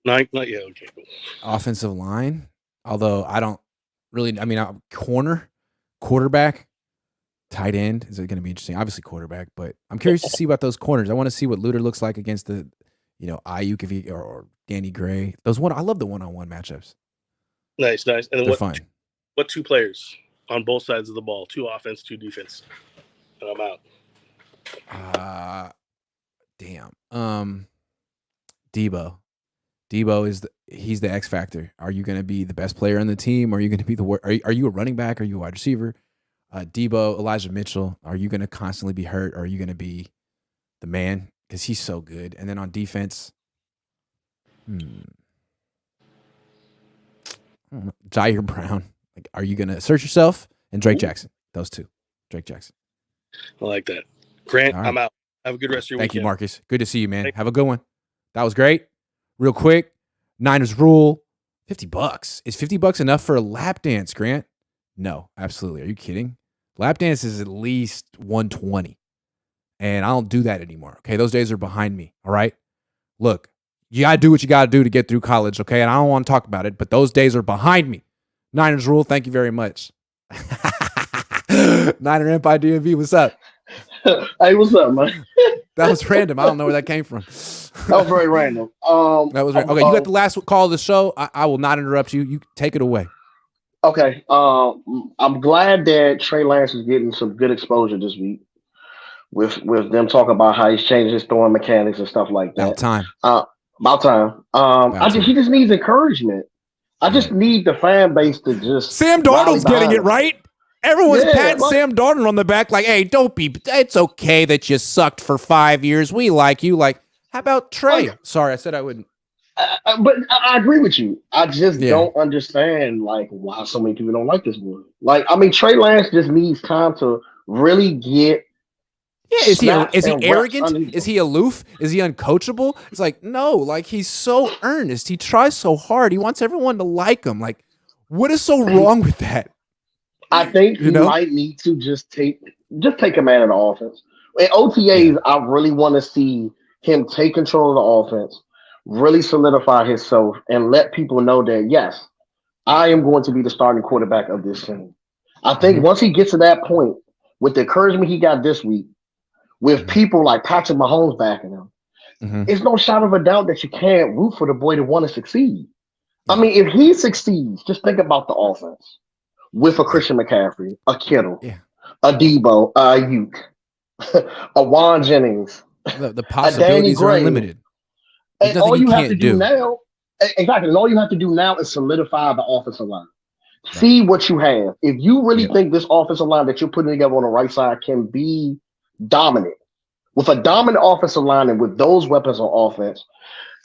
[SPEAKER 11] Not yet. Okay, cool.
[SPEAKER 1] Offensive line, although I don't really. I mean, corner, quarterback, tight end is it going to be interesting? Obviously, quarterback, but I'm curious to see about those corners. I want to see what Luter looks like against the, Ayuk or Danny Gray. I love the one-on-one matchups.
[SPEAKER 11] Nice. And then
[SPEAKER 1] they're fun.
[SPEAKER 11] What 2 players on both sides of the ball? 2 offense, 2 defense. And I'm out.
[SPEAKER 1] Debo. Debo he's the X factor. Are you going to be the best player on the team? Are you going to be are you a running back? Are you a wide receiver? Debo, Elijah Mitchell. Are you going to constantly be hurt? Or are you going to be the man? Because he's so good. And then on defense, Jair Brown. Like, are you going to assert yourself? And Drake Jackson. Those 2. Drake Jackson.
[SPEAKER 11] I like that. Grant, right. I'm out. Have a good rest of your weekend.
[SPEAKER 1] Thank you, Marcus. Good to see you, man. Have a good one. That was great. Real quick, Niners rule, $50. Is $50 enough for a lap dance, Grant? No, absolutely. Are you kidding? Lap dance is at least $120. And I don't do that anymore. Okay, those days are behind me. All right. Look, you gotta do what you gotta do to get through college. Okay, and I don't want to talk about it, but those days are behind me. Niners rule. Thank you very much. Niner Empire DMV. What's up?
[SPEAKER 12] Hey, what's up, man?
[SPEAKER 1] That was random. I don't know where that came from.
[SPEAKER 12] That was very random.
[SPEAKER 1] That was okay. You got the last call of the show. I will not interrupt you. You take it away.
[SPEAKER 12] Okay. I'm glad that Trey Lance is getting some good exposure this week with them talking about how he's changing his throwing mechanics and stuff like that. About time. He just needs encouragement. I just need the fan base to just.
[SPEAKER 1] Sam Darnold's getting it right. Everyone's patting Sam Darnold on the back like, hey, it's okay that you sucked for 5 years. We like you. Like, how about Trey? Sorry, I said I wouldn't.
[SPEAKER 12] But I agree with you. I just don't understand, like, why so many people don't like this boy. Like, I mean, Trey Lance just needs time to really get.
[SPEAKER 1] Yeah, is he arrogant? Is he aloof? Is he uncoachable? It's like, no, like, he's so earnest. He tries so hard. He wants everyone to like him. Like, what is so wrong with that?
[SPEAKER 12] I think he might need to just take a man of the offense. In OTAs, I really want to see him take control of the offense, really solidify himself, and let people know that, yes, I am going to be the starting quarterback of this team. I think once he gets to that point, with the encouragement he got this week, with people like Patrick Mahomes backing him, it's no shadow of a doubt that you can't root for the boy to want to succeed. Yeah. I mean, if he succeeds, just think about the offense with a Christian McCaffrey, a Kittle, a Debo, a Ayuk, a Juan Jennings,
[SPEAKER 1] the possibilities are unlimited.
[SPEAKER 12] And all you have to do now, exactly, and all you have to do now is solidify the offensive line. Right. See what you have. If you really think this offensive line that you're putting together on the right side can be dominant, with a dominant offensive line and with those weapons on offense,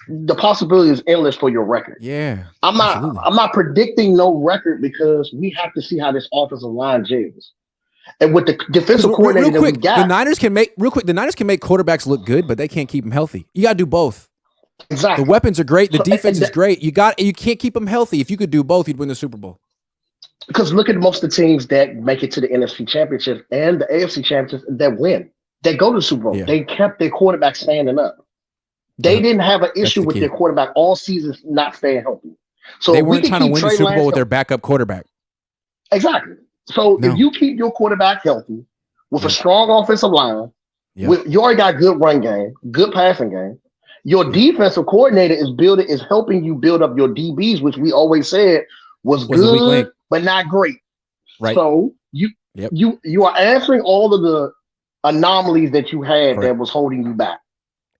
[SPEAKER 12] the possibility is endless for your record.
[SPEAKER 1] Yeah,
[SPEAKER 12] I'm not predicting no record because we have to see how this offensive line gels. And with the defensive coordinator that we got,
[SPEAKER 1] the Niners can make quarterbacks look good, but they can't keep them healthy. You got to do both.
[SPEAKER 12] Exactly.
[SPEAKER 1] The weapons are great. The defense is great. You can't keep them healthy. If you could do both, you'd win the Super Bowl.
[SPEAKER 12] Because look at most of the teams that make it to the NFC Championship and the AFC Championship that win. They go to the Super Bowl. Yeah. They kept their quarterback standing up. They didn't have an issue with their quarterback all season not staying healthy. So
[SPEAKER 1] they weren't trying to win the Super Bowl with their backup quarterback.
[SPEAKER 12] Exactly. So if you keep your quarterback healthy with a strong offensive line, you already got good run game, good passing game. Your defensive coordinator is helping you build up your DBs, which we always said was good but not great.
[SPEAKER 1] Right.
[SPEAKER 12] So you are answering all of the anomalies that you had that was holding you back.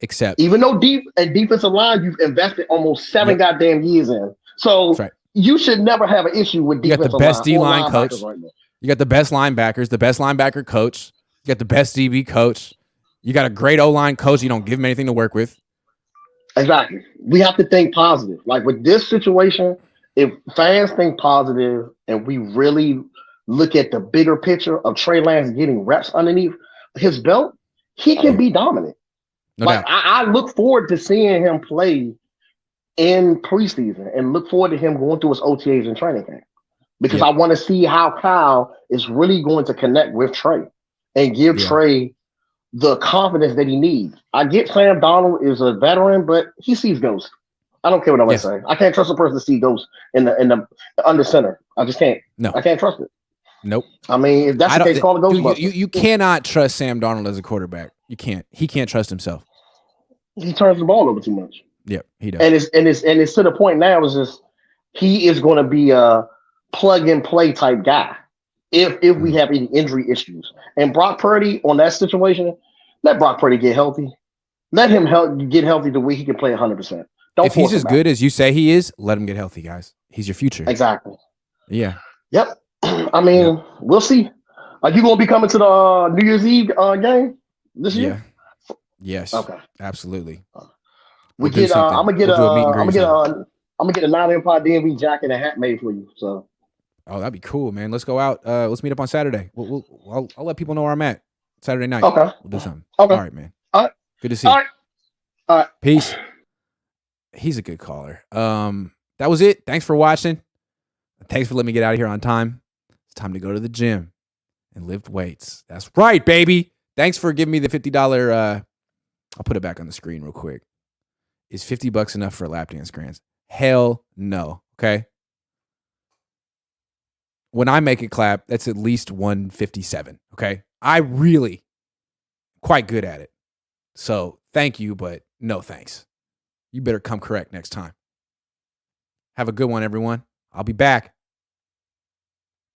[SPEAKER 1] Except
[SPEAKER 12] even though defensive line you've invested almost 7 goddamn years in. So you should never have an issue with defensive line. You got the best
[SPEAKER 1] D-line coach. Right, you got the best linebackers, the best linebacker coach. You got the best DB coach. You got a great O-line coach. You don't give him anything to work with.
[SPEAKER 12] Exactly. We have to think positive. Like with this situation, if fans think positive and we really look at the bigger picture of Trey Lance getting reps underneath his belt, he can be dominant. No doubt. I look forward to seeing him play in preseason and look forward to him going through his OTAs and training camp because I want to see how Kyle is really going to connect with Trey and give Trey the confidence that he needs. I get Sam Darnold is a veteran, but he sees ghosts. I don't care what nobody say. I can't trust a person to see ghosts in the under center. I just can't.
[SPEAKER 1] No,
[SPEAKER 12] I can't trust it.
[SPEAKER 1] Nope.
[SPEAKER 12] I mean, if that's the case, call it Ghostbusters.
[SPEAKER 1] You cannot trust Sam Darnold as a quarterback. You can't. He can't trust himself.
[SPEAKER 12] He turns the ball over too much.
[SPEAKER 1] Yep, he does.
[SPEAKER 12] And it's to the point now is just he is going to be a plug and play type guy if we have any injury issues. And Brock Purdy on that situation, let Brock Purdy get healthy. Let him get healthy the way he can play 100%.
[SPEAKER 1] If he's as good as you say he is, let him get healthy, guys. He's your future.
[SPEAKER 12] Exactly.
[SPEAKER 1] Yeah.
[SPEAKER 12] Yep. I mean, we'll see. Are you going to be coming to the New Year's Eve game this year?
[SPEAKER 1] Yeah. Yes.
[SPEAKER 12] Okay.
[SPEAKER 1] Absolutely.
[SPEAKER 12] I'm gonna get a 9 Empire DMV jacket and hat made for you. So.
[SPEAKER 1] Oh, that'd be cool, man. Let's go out. Let's meet up on Saturday. I'll let people know where I'm at Saturday night.
[SPEAKER 12] Okay.
[SPEAKER 1] We'll do something.
[SPEAKER 12] Okay.
[SPEAKER 1] All right, man.
[SPEAKER 12] All right.
[SPEAKER 1] Good to see you.
[SPEAKER 12] All right.
[SPEAKER 1] Peace. He's a good caller. That was it. Thanks for watching. Thanks for letting me get out of here on time. It's time to go to the gym and lift weights. That's right, baby. Thanks for giving me the $50. I'll put it back on the screen real quick. Is $50 enough for a lap dance grants? Hell no. Okay. When I make it clap, that's at least 157. Okay. I really quite good at it. So thank you, but no thanks. You better come correct next time. Have a good one, everyone. I'll be back.